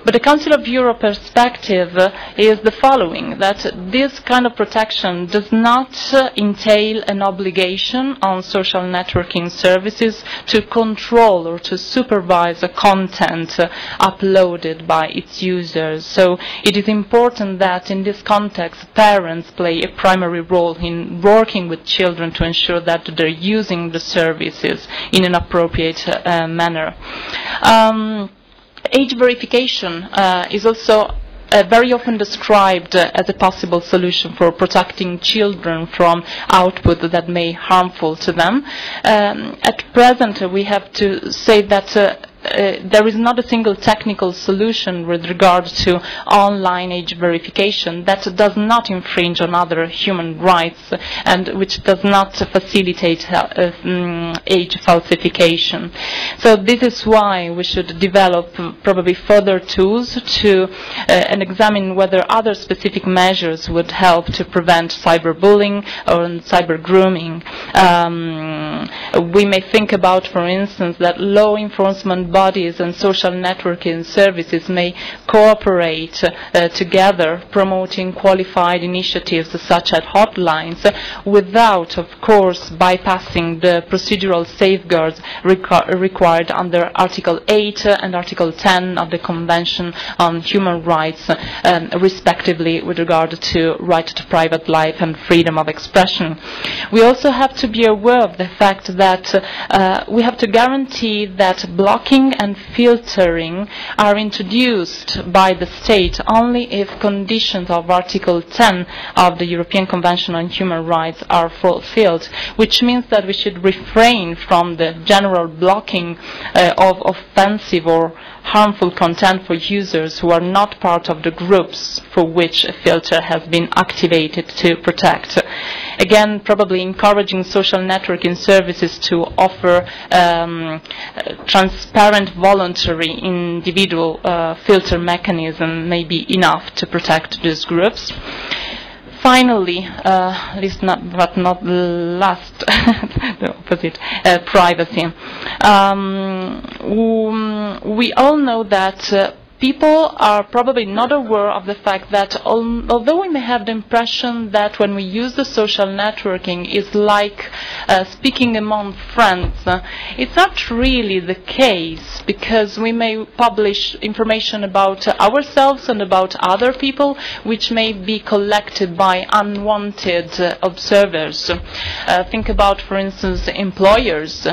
But the Council of Europe perspective is the following, that this kind of protection does not entail an obligation on social networking services to control or to supervise the content uploaded by its users. So it is important that in this context parents play a primary role in working with children to ensure that they're using the services in an appropriate manner. Age verification is also very often described as a possible solution for protecting children from output that may be harmful to them. At present, we have to say that there is not a single technical solution with regard to online age verification that does not infringe on other human rights and which does not facilitate age falsification. So this is why we should develop probably further tools to and examine whether other specific measures would help to prevent cyberbullying or cyber grooming. We may think about, for instance, that law enforcement bodies and social networking services may cooperate together, promoting qualified initiatives such as hotlines, without, of course, bypassing the procedural safeguards required under Article 8 and Article 10 of the Convention on Human Rights, respectively, with regard to right to private life and freedom of expression. We also have to be aware of the fact that we have to guarantee that blocking and filtering are introduced by the state only if conditions of Article 10 of the European Convention on Human Rights are fulfilled, which means that we should refrain from the general blocking of offensive or harmful content for users who are not part of the groups for which a filter has been activated to protect. Again, probably encouraging social networking services to offer transparent, voluntary, individual filter mechanism may be enough to protect these groups. Finally, least but not last, the opposite, privacy. We all know that people are probably not aware of the fact that although we may have the impression that when we use the social networking is like speaking among friends, it's not really the case, because we may publish information about ourselves and about other people which may be collected by unwanted observers. Think about, for instance, employers,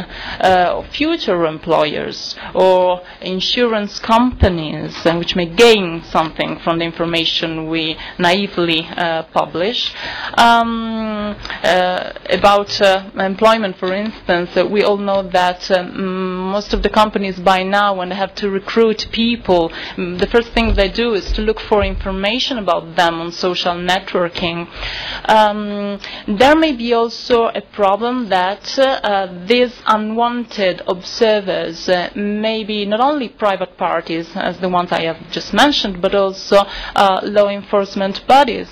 future employers, or insurance companies, which may gain something from the information we naively publish. About employment, for instance, we all know that most of the companies by now, when they have to recruit people, the first thing they do is to look for information about them on social networking. There may be also a problem that these unwanted observers may be not only private parties, as the ones I have just mentioned, but also law enforcement bodies.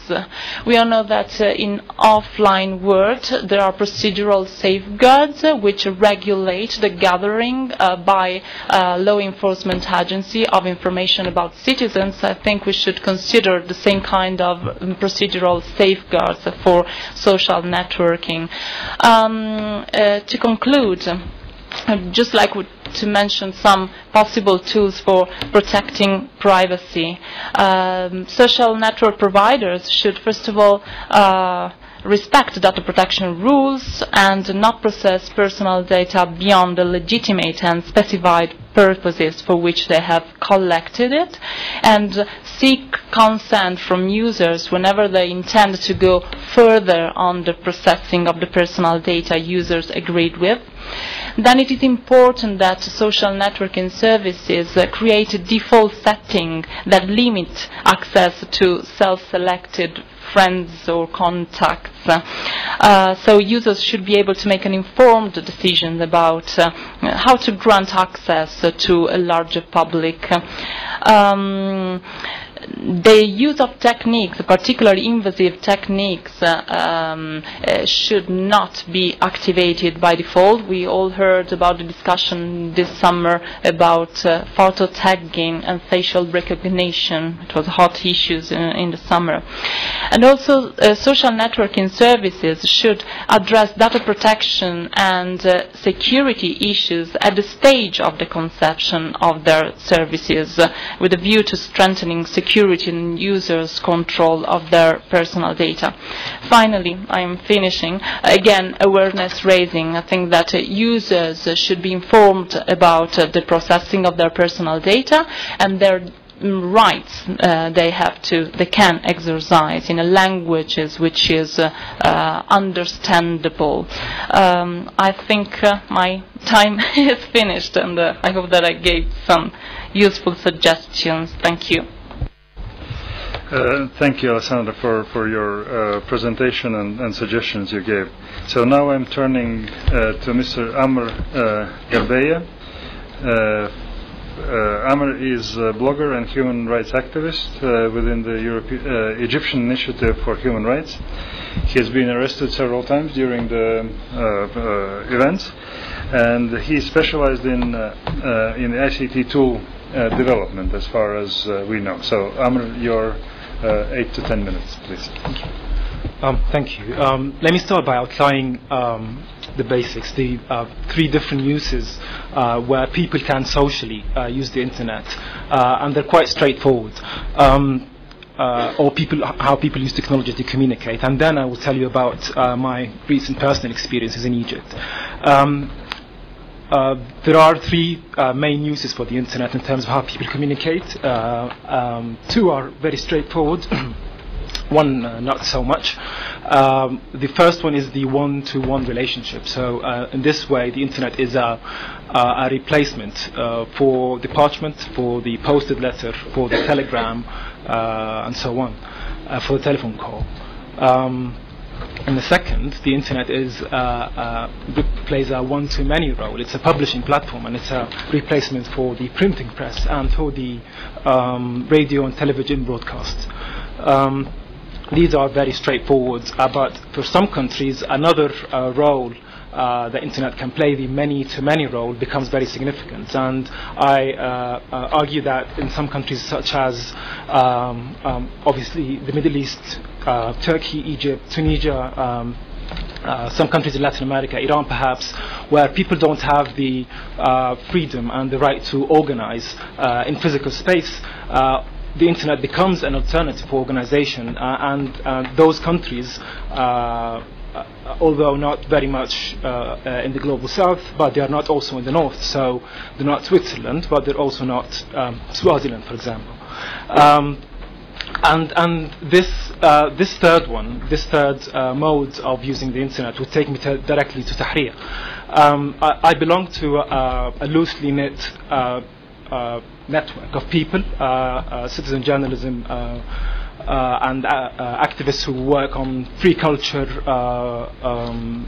We all know that in offline world there are procedural safeguards which regulate the gathering by law enforcement agency of information about citizens. I think we should consider the same kind of procedural safeguards for social networking. To conclude, I'd just like to mention some possible tools for protecting privacy. Social network providers should first of all respect data protection rules and not process personal data beyond the legitimate and specified purposes for which they have collected it, and seek consent from users whenever they intend to go further on the processing of the personal data users agreed with. Then it is important that social networking services create a default setting that limits access to self-selected friends or contacts. So users should be able to make an informed decision about how to grant access to a larger public. the use of techniques, particularly invasive techniques, should not be activated by default. We all heard about the discussion this summer about photo tagging and facial recognition. It was hot issues in the summer. And also social networking services should address data protection and security issues at the stage of the conception of their services, with a view to strengthening security and users' control of their personal data. Finally, I am finishing. Again, awareness raising. I think that users should be informed about the processing of their personal data and their rights they can exercise in a language which is understandable. I think my time is finished, and I hope that I gave some useful suggestions. Thank you. Thank you, Alessandra, for your presentation and suggestions you gave. So now I'm turning to Mr. Amr Garbeya. Amr is a blogger and human rights activist within the Egyptian Initiative for Human Rights. He has been arrested several times during the events, and he specialized in ICT tool development, as far as we know. So, Amr, your 8 to 10 minutes, please. Thank you. Let me start by outlining the basics, the 3 different uses where people can socially use the internet, and they're quite straightforward. Or how people use technology to communicate, and then I will tell you about my recent personal experiences in Egypt. There are 3 main uses for the internet in terms of how people communicate. 2 are very straightforward. One not so much. The first one is the one-to-one relationship. So in this way, the internet is a replacement for the parchment, for the posted letter, for the telegram, and so on, for the telephone call. And the second, the internet plays a one-to-many role. It's a publishing platform, and it's a replacement for the printing press and for the radio and television broadcast. These are very straightforward, but for some countries, another role the internet can play, the many-to-many role, becomes very significant. And I argue that in some countries, such as obviously the Middle East, Turkey, Egypt, Tunisia, some countries in Latin America, Iran perhaps, where people don't have the freedom and the right to organize in physical space, the internet becomes an alternative for organization, and those countries, although not very much in the global south, but they are not also in the north. So they're not Switzerland, but they're also not Swaziland, for example. And this third mode of using the internet would take me directly to Tahrir. I belong to a loosely knit network of people, citizen journalism, and activists who work on free culture,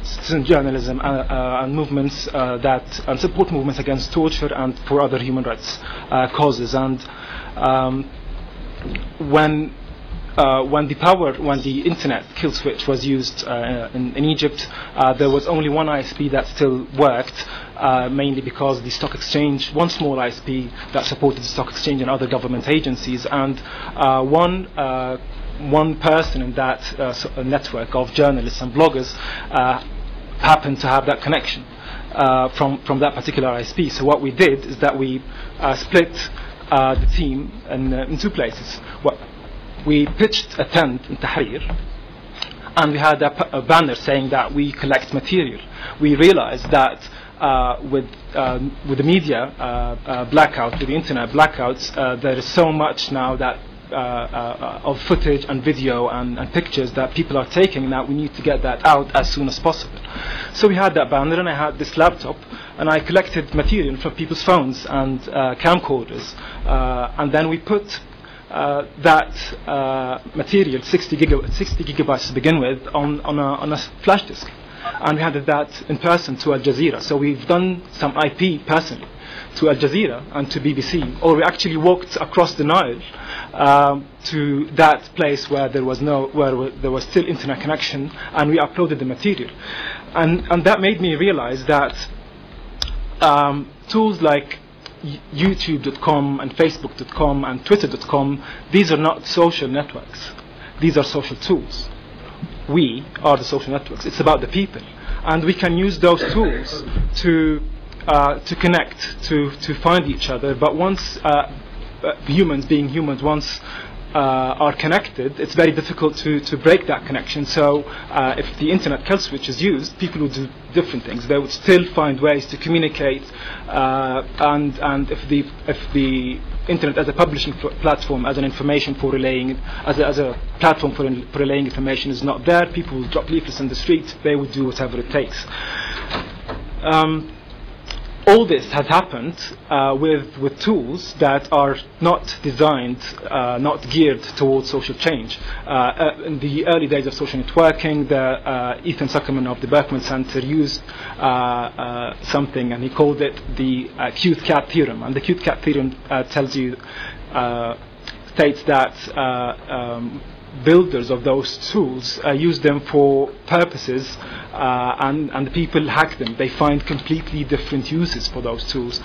citizen journalism, and movements and support movements against torture and for other human rights causes. And when the internet kill switch was used in Egypt, there was only one ISP that still worked, mainly because the stock exchange, one small ISP that supported the stock exchange and other government agencies, and one person in that network of journalists and bloggers happened to have that connection from that particular ISP. So what we did is that we split the team in 2 places. We pitched a tent in Tahrir, and we had a banner saying that we collect material. We realized that with the media blackout, with the internet blackouts, there is so much now that of footage and video and pictures that people are taking, that we need to get that out as soon as possible. So we had that banner, and I had this laptop, and I collected material from people's phones and camcorders, and then we put that material, 60 gigabytes to begin with, on a flash disk, and we handed that in person to Al Jazeera. So we've done some IP personally to Al Jazeera and to BBC, or we actually walked across the Nile to that place where there was still internet connection, and we uploaded the material, and that made me realize that tools like YouTube.com and Facebook.com and Twitter.com, these are not social networks. These are social tools. We are the social networks. It's about the people, and we can use those tools to connect, to find each other. But once humans, being humans, once are connected, it's very difficult to break that connection. So if the internet kill switch is used, people would do different things. They would still find ways to communicate, and if the internet as a publishing platform, as an information for relaying, as a platform for relaying information is not there, people will drop leaflets in the street. They would do whatever it takes. All this has happened with tools that are not designed, not geared towards social change. In the early days of social networking, Ethan Zuckerman of the Berkman Center used something, and he called it the cute cat theorem. And the cute cat theorem states that builders of those tools use them for purposes, and the people hack them. They find completely different uses for those tools,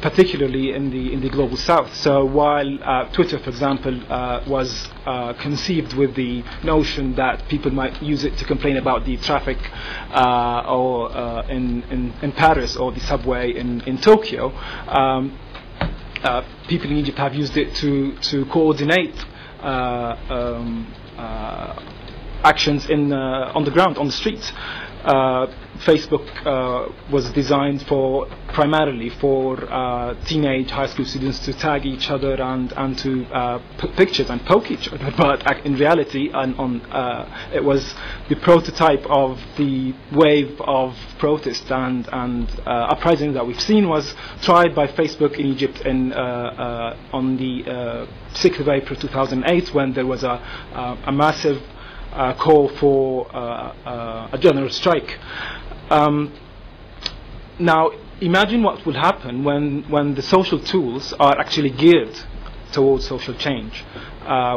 particularly in the global south. So while Twitter, for example, was conceived with the notion that people might use it to complain about the traffic or in Paris, or the subway in Tokyo, people in Egypt have used it to coordinate actions on the ground, on the streets. Facebook was designed primarily for teenage high school students to tag each other and to put pictures and poke each other. But in reality, it was the prototype of the wave of protest and uprising that we've seen was tried by Facebook in Egypt on the 6th of April 2008, when there was a massive call for a general strike. Now, imagine what will happen when the social tools are actually geared towards social change.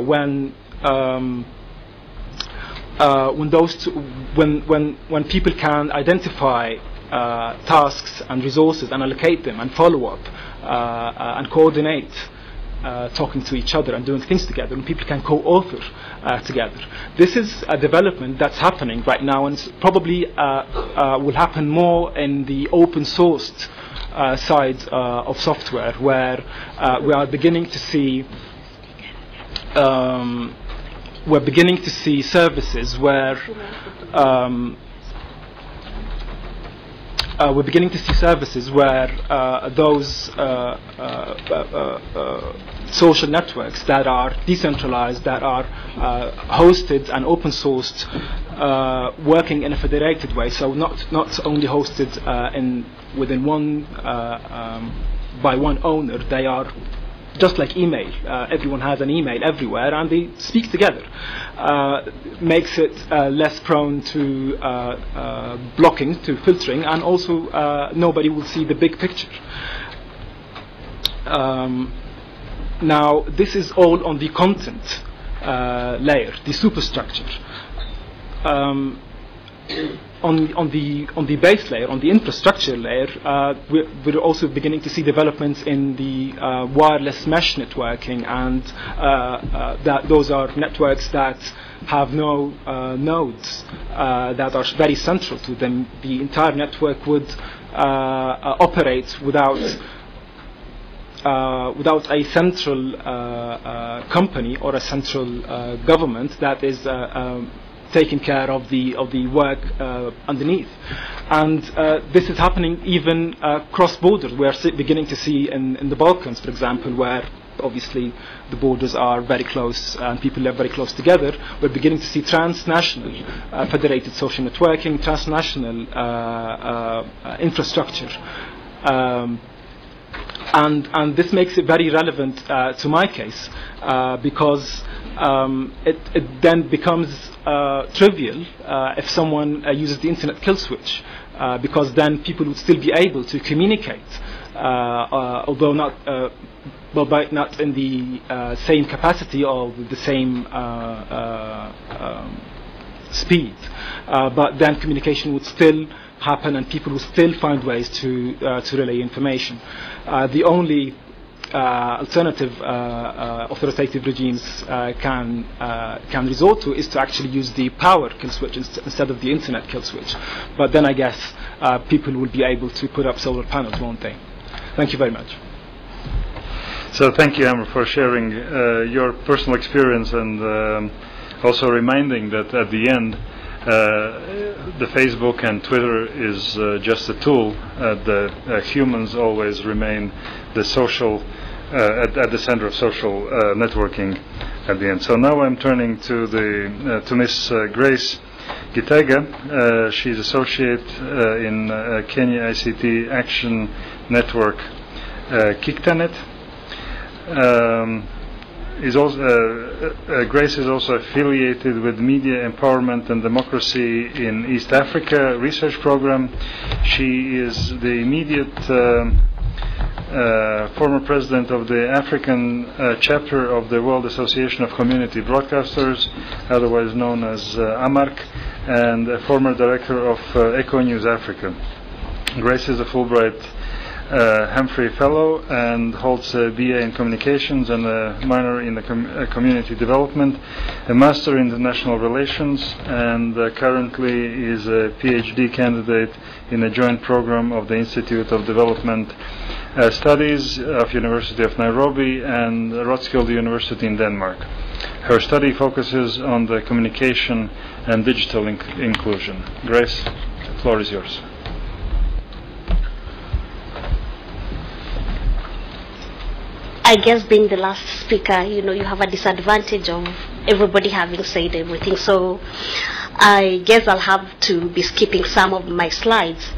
When people can identify tasks and resources and allocate them and follow up and coordinate, talking to each other and doing things together, and people can co-author together. This is a development that's happening right now, and probably will happen more in the open sourced side of software, where we are beginning to see services where those social networks that are decentralized, that are hosted and open sourced, working in a federated way. So not only hosted within one by one owner. They are just like email. Everyone has an email everywhere, and they speak together. Makes it less prone to blocking, to filtering, and also nobody will see the big picture. Now, this is all on the content layer, the superstructure. On the base layer, on the infrastructure layer, we're also beginning to see developments in the wireless mesh networking, and that those are networks that have no nodes that are very central to them. The entire network would operate without a central company or a central government that is taking care of the work underneath. And this is happening even cross borders. We are beginning to see in the Balkans, for example, where obviously the borders are very close and people live very close together. We're beginning to see transnational federated social networking, transnational infrastructure. And this makes it very relevant to my case, because it then becomes trivial if someone uses the internet kill switch, because then people would still be able to communicate although not not in the same capacity or with the same speed, but then communication would still happen and people would still find ways to relay information. The only alternative authoritative regimes can resort to is to actually use the power kill switch instead of the internet kill switch. But then I guess people will be able to put up solar panels, won't they? Thank you very much. So thank you, Amr, for sharing your personal experience and also reminding that at the end the Facebook and Twitter is just a tool. The humans always remain the social at the center of social networking at the end. So now I'm turning to to Miss Grace Gitega. She's associate in Kenya ICT Action Network, Kiktanet. Grace is also affiliated with Media Empowerment and Democracy in East Africa research program. She is the immediate former president of the African chapter of the World Association of Community Broadcasters, otherwise known as AMARC, and a former director of Echo News Africa. Grace is a Fulbright Humphrey Fellow and holds a BA in Communications and a minor in Community Development, a Master in International Relations, and currently is a PhD candidate in a joint program of the Institute of Development Studies of University of Nairobi and Roskilde University in Denmark. Her study focuses on the communication and digital inclusion. Grace, the floor is yours. I guess being the last speaker, you have a disadvantage of everybody having said everything. So I guess I'll have to be skipping some of my slides.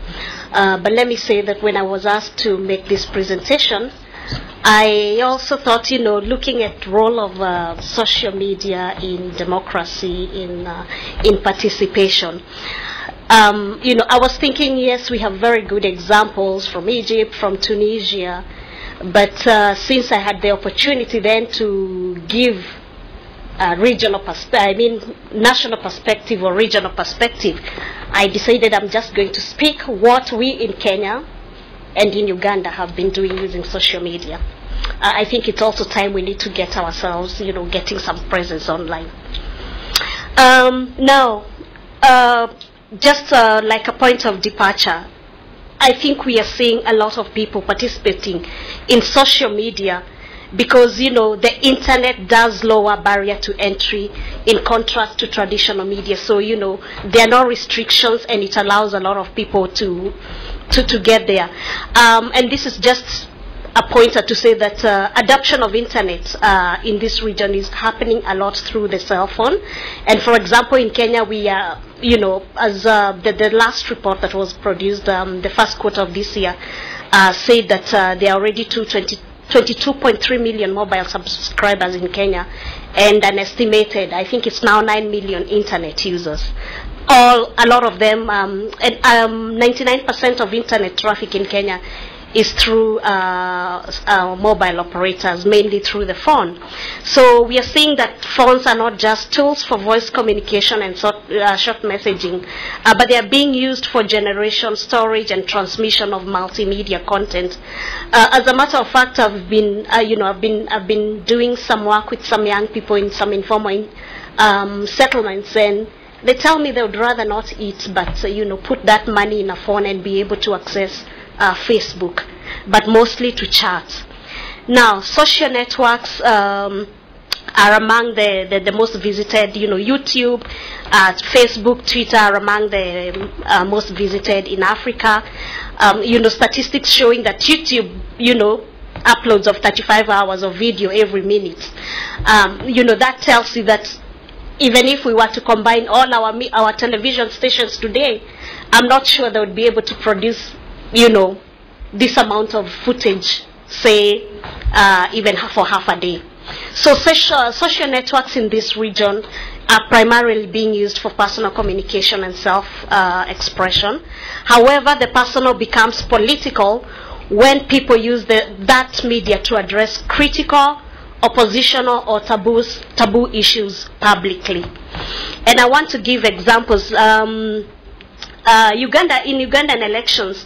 But let me say that when I was asked to make this presentation, I also thought, looking at the role of social media in democracy, in participation. I was thinking, yes, we have very good examples from Egypt, from Tunisia. But since I had the opportunity then to give national perspective or regional perspective, I decided I'm just going to speak what we in Kenya and in Uganda have been doing using social media. I think it's also time we need to get ourselves, getting some presence online. Now, just like a point of departure, I think we are seeing a lot of people participating in social media because, the internet does lower barrier to entry in contrast to traditional media. So, there are no restrictions and it allows a lot of people to get there. And this is just a pointer to say that adoption of internet in this region is happening a lot through the cell phone. And for example, in Kenya, we are, as the last report that was produced, the first quarter of this year, said that there are already 22.3 million mobile subscribers in Kenya, and an estimated, I think it's now 9 million internet users. A lot of them, 99% of internet traffic in Kenya is through mobile operators, mainly through the phone. So we are seeing that phones are not just tools for voice communication and short messaging, but they are being used for generation, storage, and transmission of multimedia content. As a matter of fact, I've been doing some work with some young people in some informal settlements, and they tell me they would rather not eat, but put that money in a phone and be able to access Facebook, but mostly to chat. Now, social networks are among the most visited. YouTube, Facebook, Twitter are among the most visited in Africa. Statistics showing that YouTube, uploads of 35 hours of video every minute. That tells you that even if we were to combine all our television stations today, I'm not sure they would be able to produce this amount of footage, say, even for half a day. So social networks in this region are primarily being used for personal communication and self-expression. However, the personal becomes political when people use that media to address critical, oppositional, or taboo issues publicly. And I want to give examples. In Ugandan elections,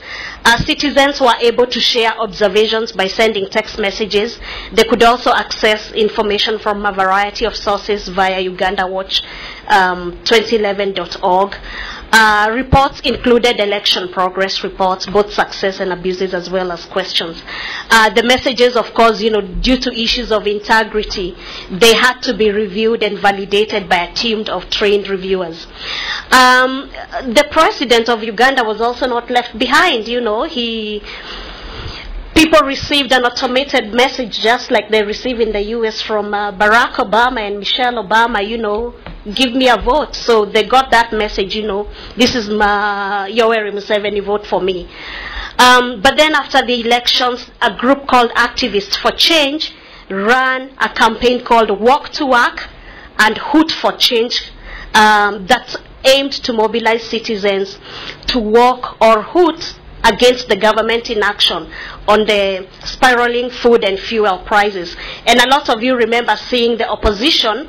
citizens were able to share observations by sending text messages. They could also access information from a variety of sources via UgandaWatch2011.org. Reports included election progress reports, both success and abuses, as well as questions. The messages, of course, due to issues of integrity, they had to be reviewed and validated by a team of trained reviewers. The president of Uganda was also not left behind. People received an automated message just like they receive in the US from Barack Obama and Michelle Obama, give me a vote. So they got that message, this is Yoweri Museveni, vote for me. But then after the elections, a group called Activists for Change ran a campaign called Walk to Work and Hoot for Change that aimed to mobilize citizens to walk or hoot against the government inaction on the spiraling food and fuel prices. And a lot of you remember seeing the opposition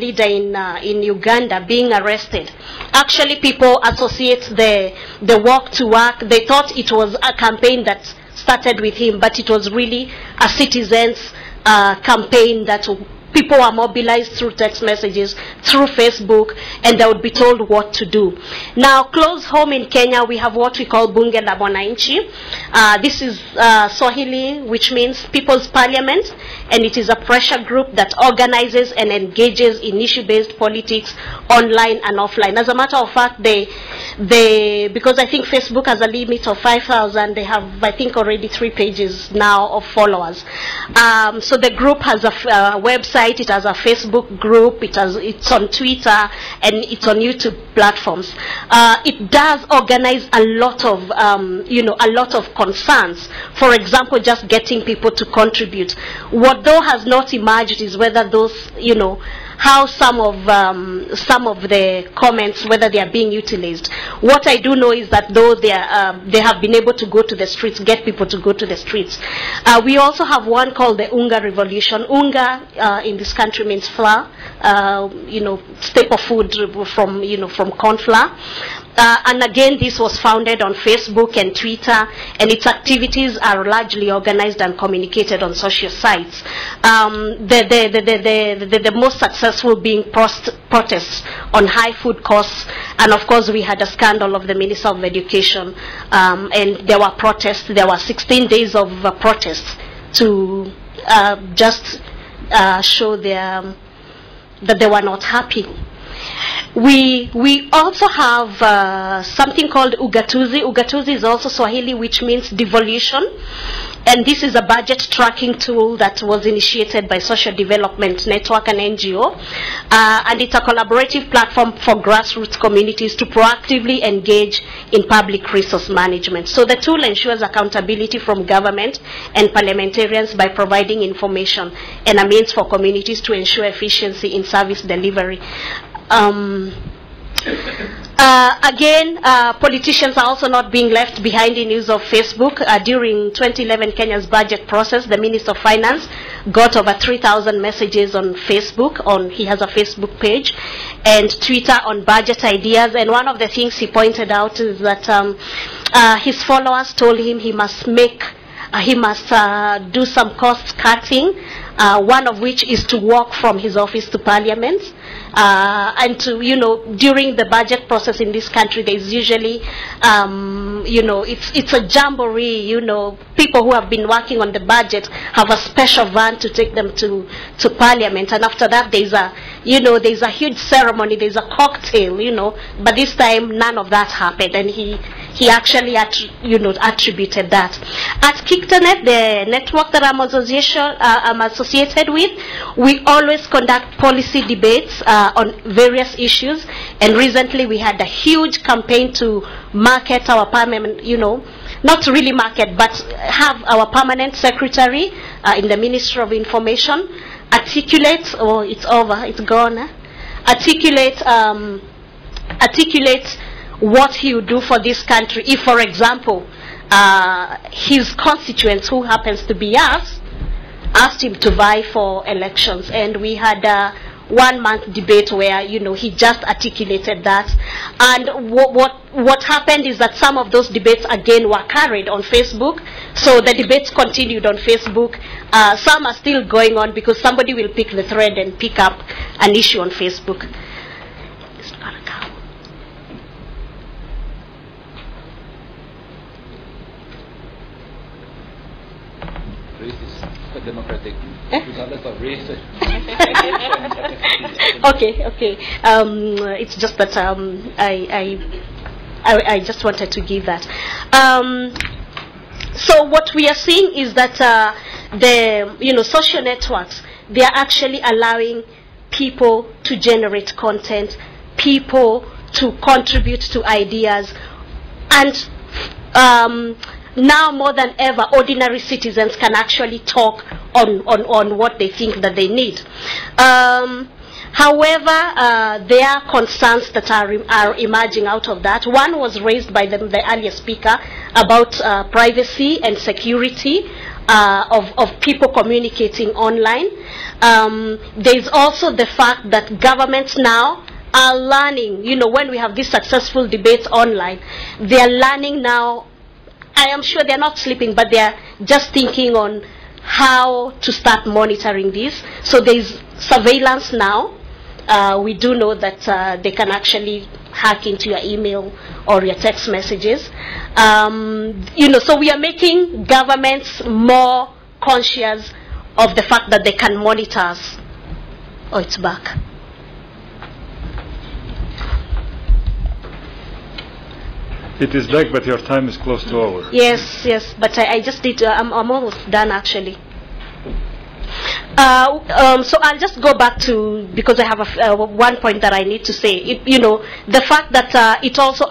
leader in Uganda being arrested. Actually, people associate the walk to work. They thought it was a campaign that started with him, but it was really a citizens' campaign that people were mobilized through text messages, through Facebook, and they would be told what to do. Now, close home in Kenya, we have what we call Bunge la Mwananchi. This is Swahili, which means People's Parliament, and it is a pressure group that organizes and engages in issue-based politics online and offline. As a matter of fact, because I think Facebook has a limit of 5,000, they have, I think, already 3 pages now of followers. So the group has a website. It has a Facebook group, it's on Twitter, and it's on YouTube platforms. It does organize a lot of, a lot of concerns. For example, just getting people to contribute. What though has not emerged is whether those, how some of the comments, whether they are being utilized. What I do know is that though they have been able to go to the streets, get people to go to the streets. We also have one called the Unga Revolution. Unga in this country means flour, staple food from corn flour. And again, this was founded on Facebook and Twitter, and its activities are largely organized and communicated on social sites. The most successful being protests on high food costs, and of course we had a scandal of the Minister of Education, and there were protests. There were 16 days of protests to just show that they were not happy. We also have something called Ugatuzi. Ugatuzi is also Swahili, which means devolution. And this is a budget tracking tool that was initiated by Social Development Network, an NGO. And it's a collaborative platform for grassroots communities to proactively engage in public resource management. So the tool ensures accountability from government and parliamentarians by providing information and a means for communities to ensure efficiency in service delivery. Again, politicians are also not being left behind in use of Facebook. During 2011 Kenya's budget process, the Minister of Finance got over 3,000 messages on Facebook. He has a Facebook page, and Twitter on budget ideas. And one of the things he pointed out is that his followers told him he must do some cost cutting. One of which is to walk from his office to Parliament. And to, during the budget process in this country, there's usually, it's a jamboree, people who have been working on the budget have a special van to take them to Parliament. And after that, there's a huge ceremony, there's a cocktail, but this time none of that happened. And he actually, attributed that. At Kictanet, the network that I'm associated with, we always conduct policy debates on various issues, and recently we had a huge campaign to market our permanent, not really market, but have our permanent secretary in the Ministry of Information articulate, it's over, it's gone, articulate what he would do for this country if, for example, his constituents, who happens to be us, asked him to vie for elections, and we had a 1-month debate where, you know, he just articulated that. And what happened is that some of those debates again were carried on Facebook, so the debates continued on Facebook. Some are still going on because somebody will pick the thread and pick up an issue on Facebook. Democratic, regardless of race. Okay. It's just that I just wanted to give that. So what we are seeing is that the social networks, they are actually allowing people to generate content, people to contribute to ideas, and now more than ever, ordinary citizens can actually talk on what they think that they need. However, there are concerns that are emerging out of that. One was raised by the earlier speaker about privacy and security of people communicating online. There's also the fact that governments now are learning, when we have these successful debates online, they are learning now. I am sure they're not sleeping, but they're just thinking on how to start monitoring this. So there's surveillance now. We do know that they can actually hack into your email or your text messages. So we are making governments more conscious of the fact that they can monitor us. Oh, it's back. It is back, but your time is close to over. Yes, but I just did, I'm almost done actually. So I'll just go back to, because I have one point that I need to say. The fact that it also,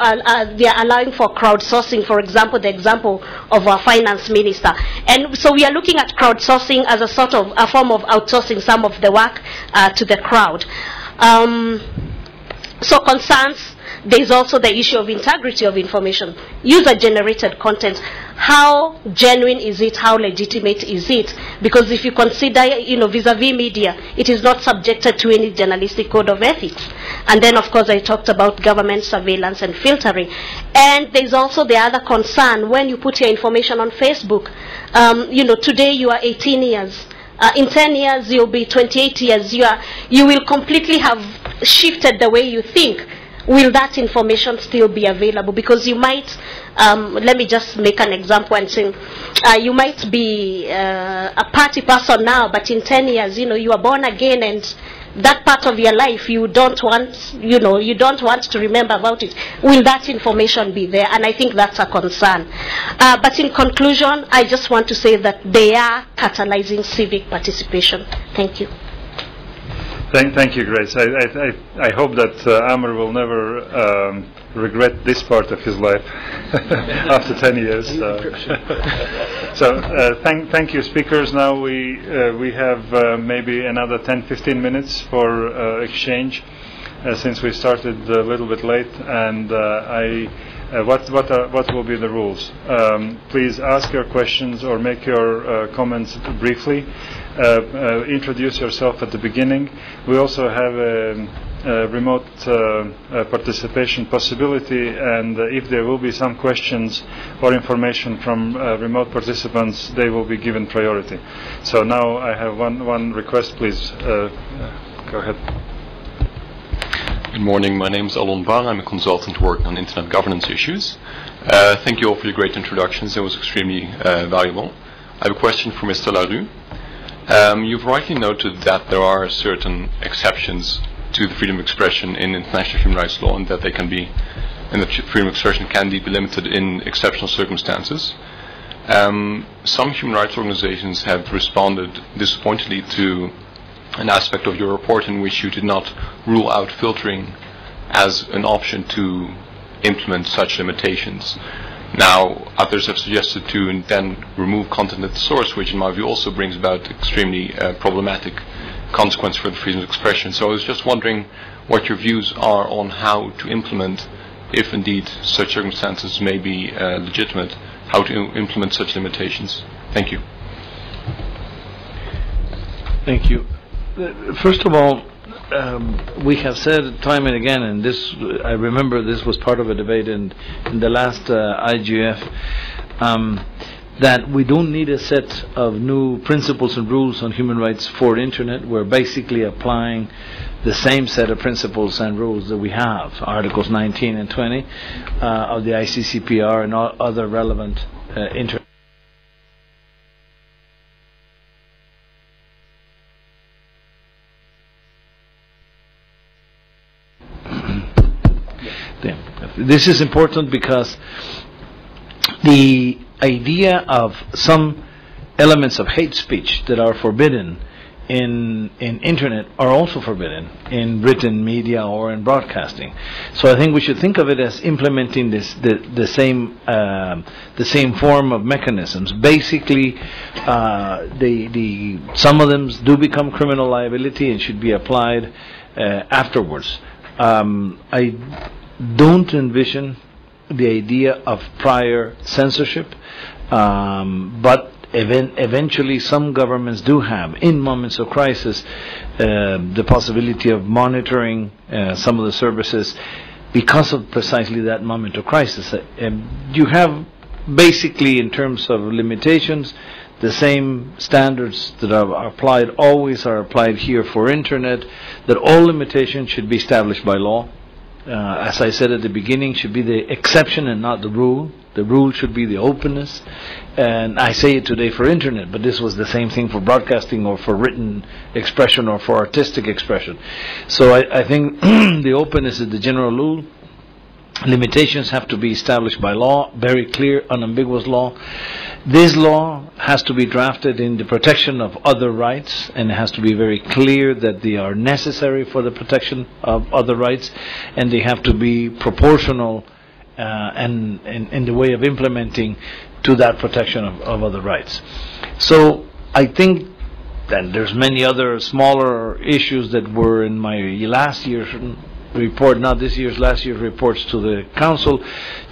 they are allowing for crowdsourcing, for example, the example of our finance minister. And so we are looking at crowdsourcing as a sort of a form of outsourcing some of the work to the crowd. So concerns. There is also the issue of integrity of information, user-generated content. How genuine is it? How legitimate is it? Because if you consider, vis-a-vis media, it is not subjected to any journalistic code of ethics. And then, of course, I talked about government surveillance and filtering. And there's also the other concern when you put your information on Facebook. Today you are 18 years. In 10 years, you'll be 28 years. You will completely have shifted the way you think. Will that information still be available? Because you might, let me just make an example and say, you might be a party person now, but in 10 years, you are born again, and that part of your life you don't want, you don't want to remember about it. Will that information be there? And I think that's a concern. But in conclusion, I just want to say that they are catalyzing civic participation. Thank you. Thank you, Grace. I hope that Amr will never regret this part of his life after 10 years. Thank you, speakers. Now we have maybe another 10-15 minutes for exchange, since we started a little bit late. And what will be the rules? Please ask your questions or make your comments briefly. Introduce yourself at the beginning. We also have a remote participation possibility, and if there will be some questions or information from remote participants, they will be given priority. So now I have one request, please. Go ahead. Good morning, my name is Alon Bar. I'm a consultant working on internet governance issues. Thank you all for your great introductions. It was extremely valuable. I have a question for Mr. Larue. You've rightly noted that there are certain exceptions to the freedom of expression in international human rights law, and that they can be, and that freedom of expression can be limited in exceptional circumstances. Some human rights organizations have responded disappointedly to an aspect of your report in which you did not rule out filtering as an option to implement such limitations. Now, others have suggested to then remove content at the source, which in my view also brings about extremely problematic consequence for the freedom of expression. So I was just wondering what your views are on how to implement, if indeed such circumstances may be legitimate, how to implement such limitations? Thank you. Thank you. First of all, we have said time and again, and this, I remember this was part of a debate in the last IGF, that we don't need a set of new principles and rules on human rights for Internet. We're basically applying the same set of principles and rules that we have, Articles 19 and 20 of the ICCPR and all other relevant Internet. This is important because the idea of some elements of hate speech that are forbidden in Internet are also forbidden in written media or in broadcasting. So I think we should think of it as implementing the same form of mechanisms. Basically, some of them do become criminal liability and should be applied afterwards. I don't envision the idea of prior censorship, but eventually some governments do have, in moments of crisis, the possibility of monitoring some of the services because of precisely that moment of crisis. You have basically, in terms of limitations, the same standards that are applied always are applied here for Internet, that all limitations should be established by law. As I said at the beginning, should be the exception and not the rule. The rule should be the openness. And I say it today for Internet, but this was the same thing for broadcasting or for written expression or for artistic expression. So I think the openness is the general rule. Limitations have to be established by law, very clear, unambiguous law. This law has to be drafted in the protection of other rights, and it has to be very clear that they are necessary for the protection of other rights, and they have to be proportional and in the way of implementing to that protection of other rights. So I think that there's many other smaller issues that were in my last year's report, not this year's, last year's reports to the Council,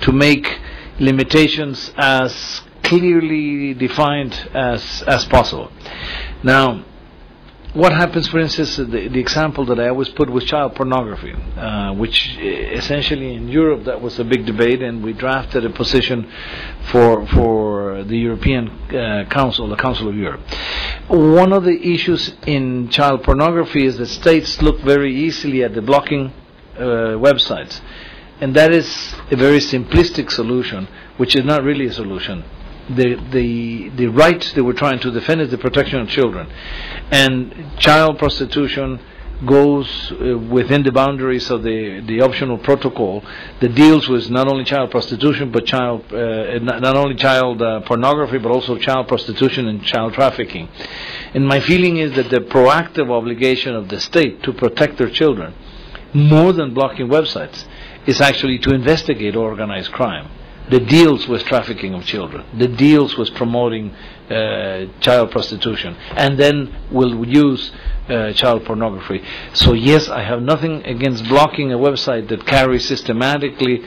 to make limitations as clearly defined as possible. Now, what happens, for instance, the example that I always put was child pornography, which essentially in Europe that was a big debate, and we drafted a position for the European Council, the Council of Europe. One of the issues in child pornography is that states look very easily at the blocking websites, and that is a very simplistic solution, which is not really a solution. The right that we're trying to defend is the protection of children, and child prostitution goes within the boundaries of the optional protocol that deals with not only child prostitution but not only child pornography but also child prostitution and child trafficking. And my feeling is that the proactive obligation of the state to protect their children, more than blocking websites, is actually to investigate organized crime that deals with trafficking of children, that deals with promoting child prostitution, and then will use child pornography. So yes, I have nothing against blocking a website that carries systematically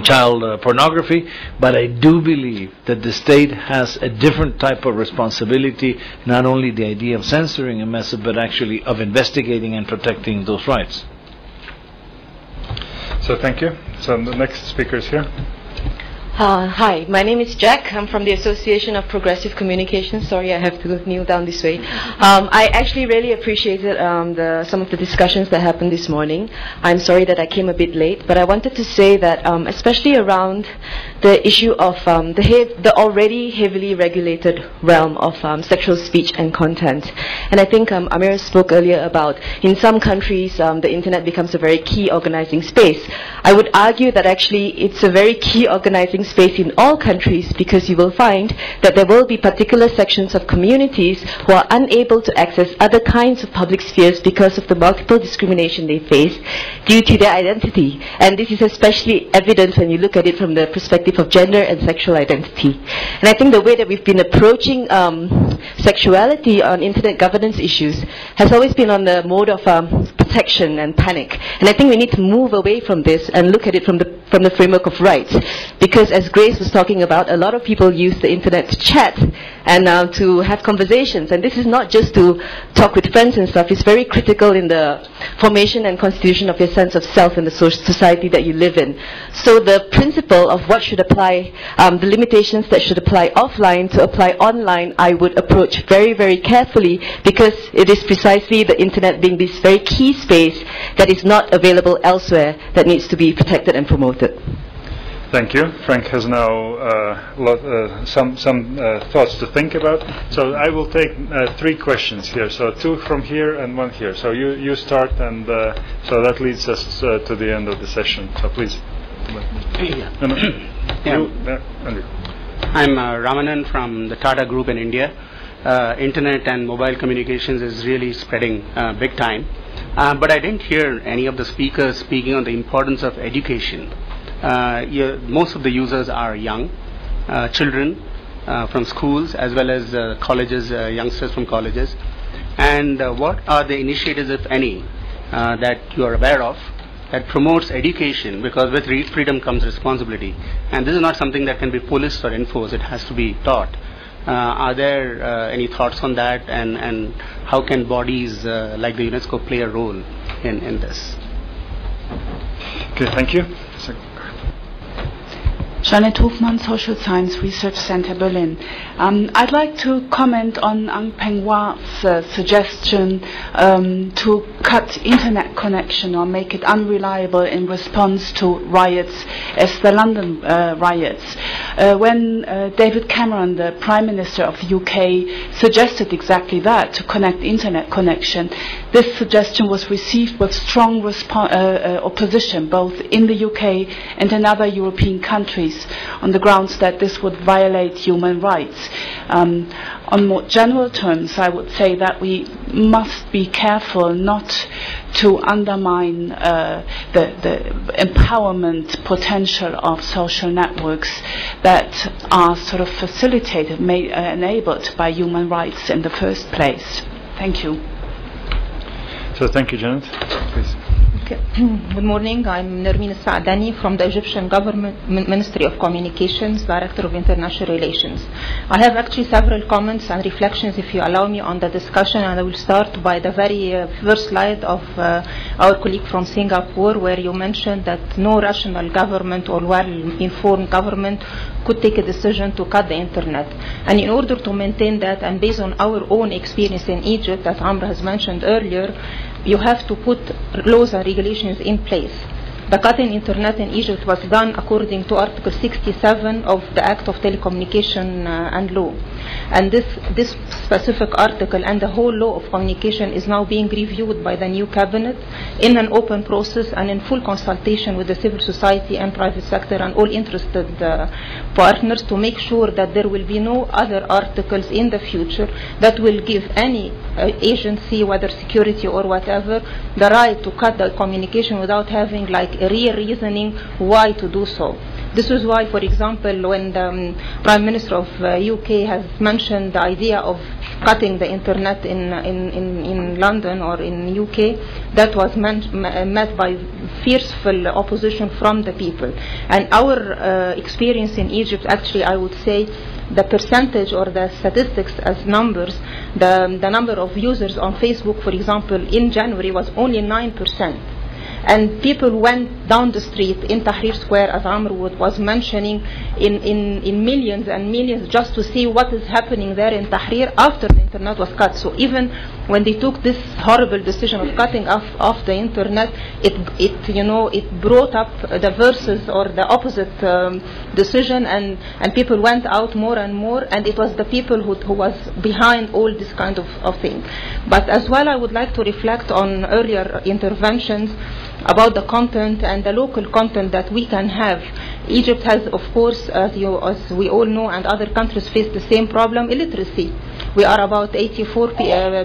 child pornography, but I do believe that the state has a different type of responsibility, not only the idea of censoring a message, but actually of investigating and protecting those rights. So thank you. So the next speaker is here. Hi, my name is Jack. I'm from the Association of Progressive Communications. Sorry, I have to kneel down this way. I actually really appreciated some of the discussions that happened this morning. I'm sorry that I came a bit late, but I wanted to say that especially around the issue of the already heavily regulated realm of sexual speech and content. And I think Amir spoke earlier about in some countries the internet becomes a very key organizing space. I would argue that actually it's a very key organizing space in all countries, because you will find that there will be particular sections of communities who are unable to access other kinds of public spheres because of the multiple discrimination they face due to their identity. And this is especially evident when you look at it from the perspective of gender and sexual identity. And I think the way that we've been approaching sexuality on internet governance issues has always been on the mode of protection and panic. And I think we need to move away from this and look at it from the from the framework of rights. Because as Grace was talking about, a lot of people use the internet to chat and to have conversations. And this is not just to talk with friends and stuff. It's very critical in the formation and constitution of your sense of self in the society that you live in. So the principle of what should apply, the limitations that should apply offline to apply online, I would approach very, very carefully, because it is precisely the internet being this very key space that is not available elsewhere that needs to be protected and promoted. Thank you. Frank has now some thoughts to think about. So I will take 3 questions here. So 2 from here and 1 here. So you start, and so that leads us to the end of the session. So please. I'm Ramanan from the Tata Group in India. Internet and mobile communications is really spreading big time. But I didn't hear any of the speakers speaking on the importance of education. Most of the users are young, children from schools, as well as colleges, youngsters from colleges. And what are the initiatives, if any, that you are aware of that promotes education? Because with freedom comes responsibility. And this is not something that can be policed or enforced. It has to be taught. Are there any thoughts on that? And how can bodies like the UNESCO play a role in this? Okay, thank you. Janet Hofmann, Social Science Research Center, Berlin. I'd like to comment on Ang Peng Hua's suggestion to cut internet connection or make it unreliable in response to riots, as the London riots. When David Cameron, the Prime Minister of the UK, suggested exactly that, to connect internet connection, this suggestion was received with strong opposition, both in the UK and in other European countries, on the grounds that this would violate human rights. On more general terms, I would say that we must be careful not to undermine the empowerment potential of social networks that are sort of facilitated, enabled by human rights in the first place. Thank you. So thank you, Janet. Please. Good morning. I'm Nermin Saadani from the Egyptian Government Ministry of Communications, Director of International Relations. I have actually several comments and reflections, if you allow me, on the discussion, and I will start by the very first slide of our colleague from Singapore, where you mentioned that no rational government or well-informed government could take a decision to cut the internet. And in order to maintain that, and based on our own experience in Egypt, as Amr has mentioned earlier, you have to put laws and regulations in place. The cutting internet in Egypt was done according to Article 67 of the Act of Telecommunication and Law. And this specific article and the whole law of communication is now being reviewed by the new cabinet in an open process and in full consultation with the civil society and private sector and all interested partners, to make sure that there will be no other articles in the future that will give any agency, whether security or whatever, the right to cut the communication without having like a real reasoning why to do so. This is why, for example, when the Prime Minister of UK has mentioned the idea of cutting the internet in London or in UK, that was met by fierceful opposition from the people. And our experience in Egypt, actually, I would say, the percentage or the statistics as numbers, the number of users on Facebook, for example, in January was only 9%. And people went down the street in Tahrir Square, as Amr was mentioning, in millions and millions, just to see what is happening there in Tahrir after the internet was cut. So even when they took this horrible decision of cutting off the internet, it brought up the versus or the opposite decision, and people went out more and more, and it was the people who was behind all this kind of thing. But as well, I would like to reflect on earlier interventions about the content and the local content that we can have Egypt has, of course, as we all know, and other countries face the same problem, illiteracy. We are about 84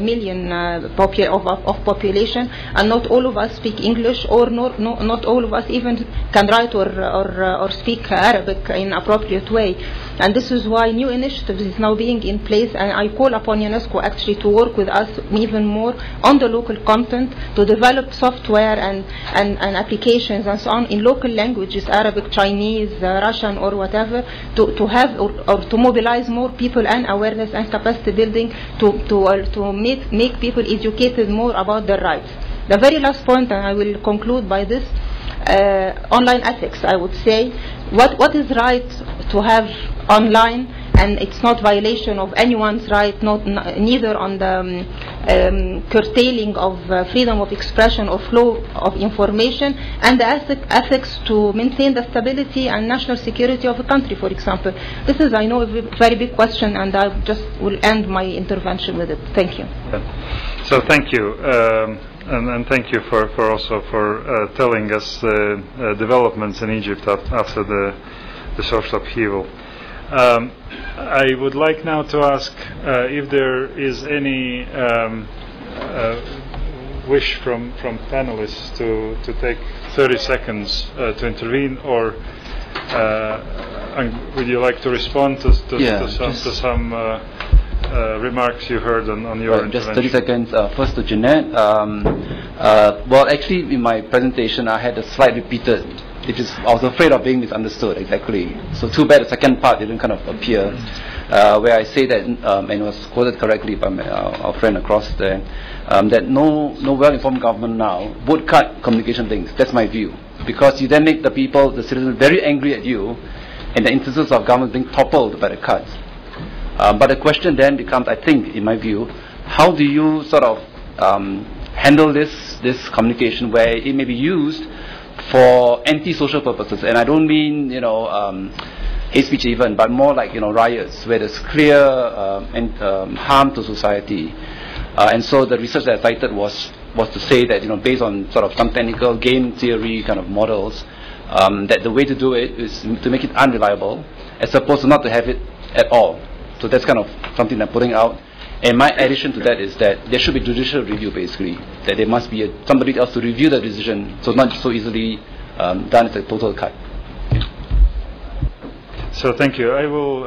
million of population, and not all of us speak English, or not all of us even can write or speak Arabic in appropriate way. And this is why new initiatives is now being in place, and I call upon Unesco actually to work with us even more on the local content, to develop software and applications and so on in local languages, Arabic, Chinese, Russian, or whatever, to have or to mobilize more people and awareness and capacity building to make people educated more about their rights. The very last point, and I will conclude by this, online ethics, I would say. What is right to have online, and it's not violation of anyone's right, neither on the curtailing of freedom of expression or flow of information, and the ethics to maintain the stability and national security of a country, for example. This is, I know, a very big question, and I just will end my intervention with it. Thank you. So thank you. And thank you for telling us the developments in Egypt after the social upheaval. I would like now to ask if there is any wish from panelists to take 30 seconds to intervene, or would you like to respond to some remarks you heard on your intervention? Just 30 seconds. First to Jeanette. Well, actually, in my presentation, I had a slide repeated, which is I was afraid of being misunderstood. Exactly. So too bad the second part didn't kind of appear, where I say that, and it was quoted correctly by our friend across there, that no well-informed government now would cut communication links. That's my view, because you then make the citizens, very angry at you, and the instances of government being toppled by the cuts. But the question then becomes, I think, in my view, how do you sort of handle this communication where it may be used for anti-social purposes? And I don't mean, hate speech even, but more like, riots, where there's clear harm to society. And so the research that I cited was to say that, based on sort of some technical game theory kind of models, that the way to do it is to make it unreliable, as opposed to not to have it at all. So that's kind of something I'm putting out. And my addition to that is that there should be judicial review, basically. That there must be somebody else to review the decision, so not so easily done as a total cut. So thank you. I will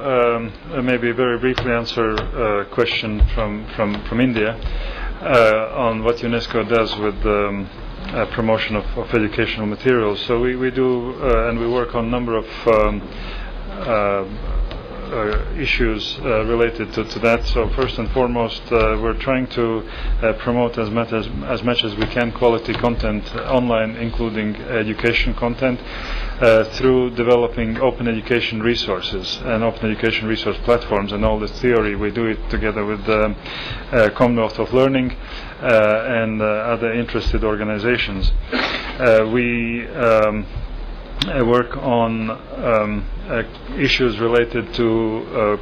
maybe very briefly answer a question from India on what UNESCO does with promotion of educational materials. So we do, and we work on a number of issues related to that. So first and foremost, we're trying to promote as much as we can quality content online, including education content, through developing open education resources and open education resource platforms and all this theory. We do it together with the Commonwealth of Learning and other interested organizations. We work on issues related to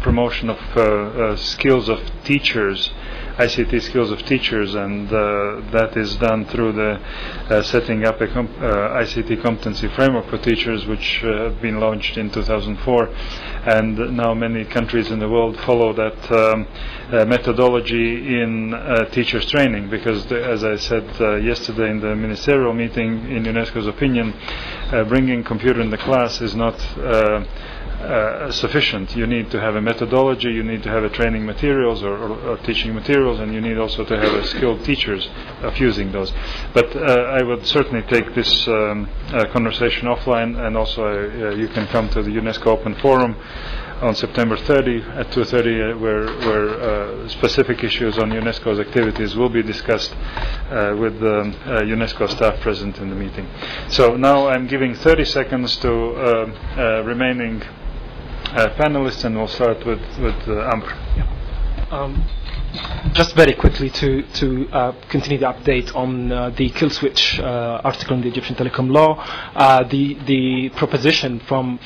promotion of skills of teachers, ICT skills of teachers, and that is done through the setting up a ICT competency framework for teachers, which have been launched in 2004, and now many countries in the world follow that methodology in teachers training, because as I said yesterday in the ministerial meeting, in UNESCO's opinion, bringing computer in the class is not sufficient. You need to have a methodology, you need to have a training materials or teaching materials, and you need also to have skilled teachers of using those. But I would certainly take this conversation offline, and also you can come to the UNESCO Open Forum on September 30 at 2:30, where specific issues on UNESCO's activities will be discussed with the UNESCO staff present in the meeting. So now I'm giving 30 seconds to remaining panelists, and we'll start with Amber. Just very quickly to continue the update on the kill switch article in the Egyptian Telecom Law. The proposition from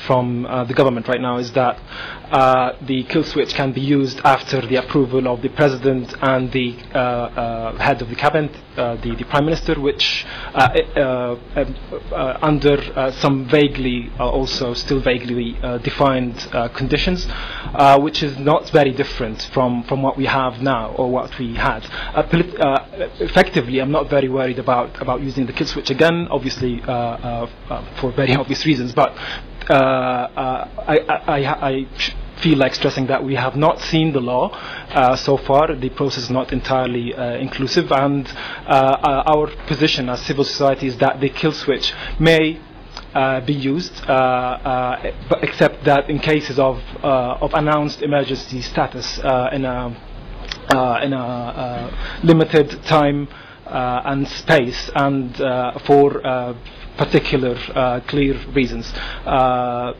the government right now is that the kill switch can be used after the approval of the president and the head of the cabinet, the prime minister, which under some vaguely, also still vaguely defined conditions, which is not very different from what we have now or what we had. Effectively, I'm not very worried about using the kill switch again, obviously for very obvious reasons, but I feel like stressing that we have not seen the law so far. The process is not entirely inclusive, and our position as civil society is that the kill switch may be used, but except that in cases of announced emergency status in a limited time and space, and for particular clear reasons.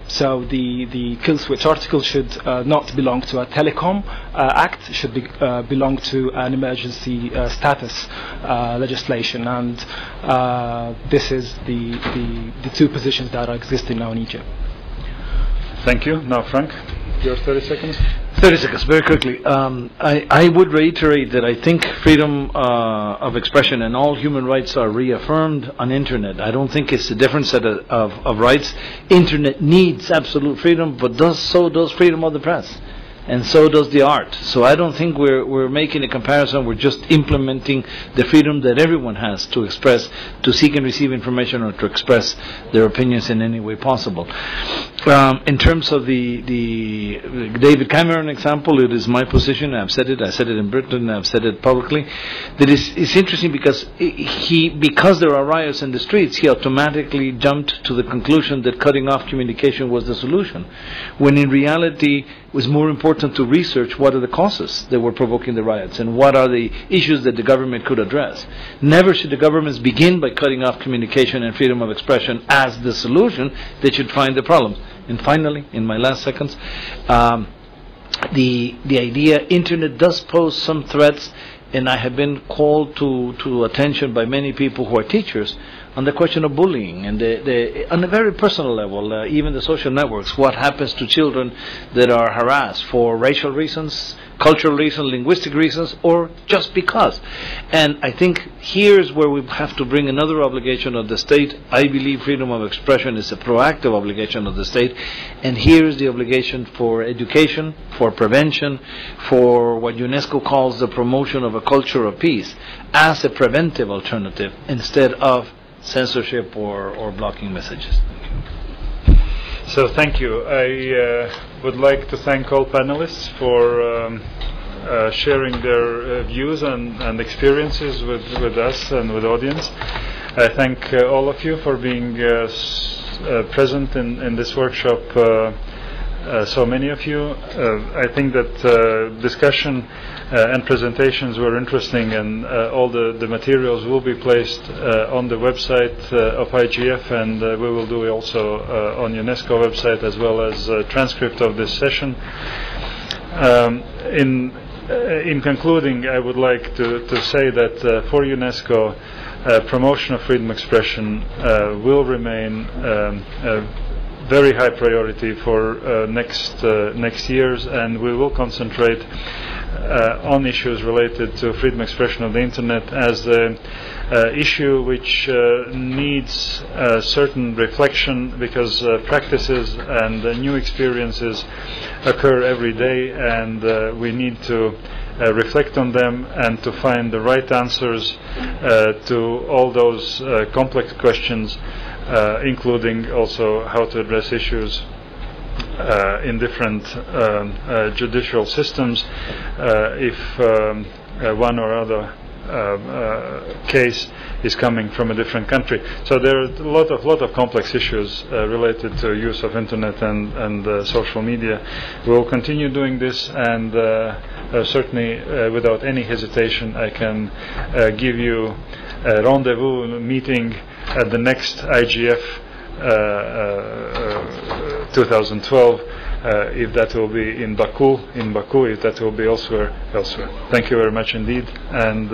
So the kill switch article should not belong to a telecom act, should belong to an emergency status legislation, and this is the two positions that are existing now in Egypt. Thank you. Now, Frank, your 30 seconds. 30 seconds, very quickly. I would reiterate that I think freedom of expression and all human rights are reaffirmed on Internet. I don't think it's a different set of rights. Internet needs absolute freedom, but so does freedom of the press. And so does the art. So I don't think we're making a comparison. We're just implementing the freedom that everyone has to express, to seek and receive information, or to express their opinions in any way possible. In terms of the David Cameron example, it is my position. I've said it. I said it in Britain. I've said it publicly. That it's interesting because because there are riots in the streets, he automatically jumped to the conclusion that cutting off communication was the solution, when in reality it was more important to research what are the causes that were provoking the riots and what are the issues that the government could address. Never should the governments begin by cutting off communication and freedom of expression as the solution. They should find the problems. And finally, in my last seconds, the idea, Internet does pose some threats, and I have been called to attention by many people who are teachers on the question of bullying, and on a very personal level, even the social networks, what happens to children that are harassed for racial reasons, cultural reasons, linguistic reasons, or just because. And I think here's where we have to bring another obligation of the state. I believe freedom of expression is a proactive obligation of the state, and here's the obligation for education, for prevention, for what Unesco calls the promotion of a culture of peace as a preventive alternative instead of censorship or blocking messages. So thank you. I would like to thank all panelists for sharing their views and experiences with us and with the audience. I thank all of you for being present in this workshop, so many of you. I think that discussion and presentations were interesting, and all the materials will be placed on the website of IGF, and we will do also on UNESCO website, as well as a transcript of this session. In concluding, I would like to say that for UNESCO, promotion of freedom of expression will remain a very high priority for next years, and we will concentrate on issues related to freedom of expression of the Internet as the issue which needs certain reflection, because practices and new experiences occur every day, and we need to reflect on them and to find the right answers to all those complex questions, including also how to address issues in different judicial systems if one or other case is coming from a different country. So there are a lot of complex issues related to use of Internet and social media. We will continue doing this, and certainly without any hesitation I can give you a rendezvous meeting at the next IGF 2012 if that will be in Baku, if that will be elsewhere. Thank you very much indeed, and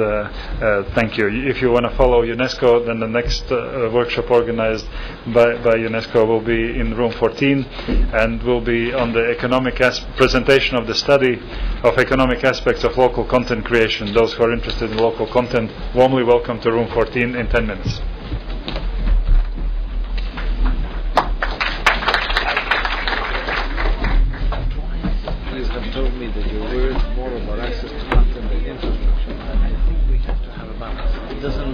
thank you. If you want to follow UNESCO, then the next workshop organized by UNESCO will be in room 14, and will be on the economic presentation of the study of economic aspects of local content creation. Those who are interested in local content, warmly welcome to room 14 in 10 minutes. Told me that you're worried more about access to content than infrastructure. I think we have to have a balance. It doesn't,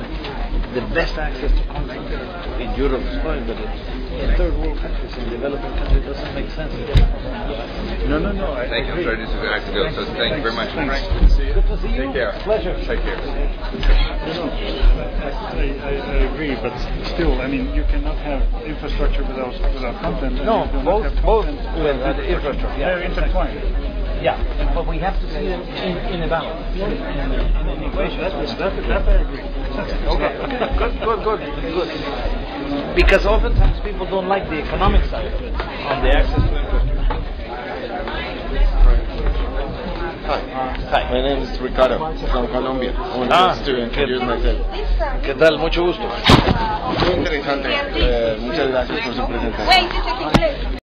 the best access to content in Europe is fine, but in third world countries, in developing countries, doesn't make sense. No. Thank you. I'm sorry, this is I have to go. So thank you very much. Thanks. Good to see you. Good to see you. Take care. Pleasure. Take care. I agree, but still, I mean, you cannot have infrastructure without content. No, both with the infrastructure. They're intertwined. Yeah, but we have to see them in a balance, in an equation. That I agree. Okay, good. Because oftentimes people don't like the economic side of it, on the access to infrastructure. Hi, my name is Ricardo from Colombia. I'm a student. Introduce myself. ¿Qué tal? Mucho gusto. Muy interesante. Muchas gracias por su presentación.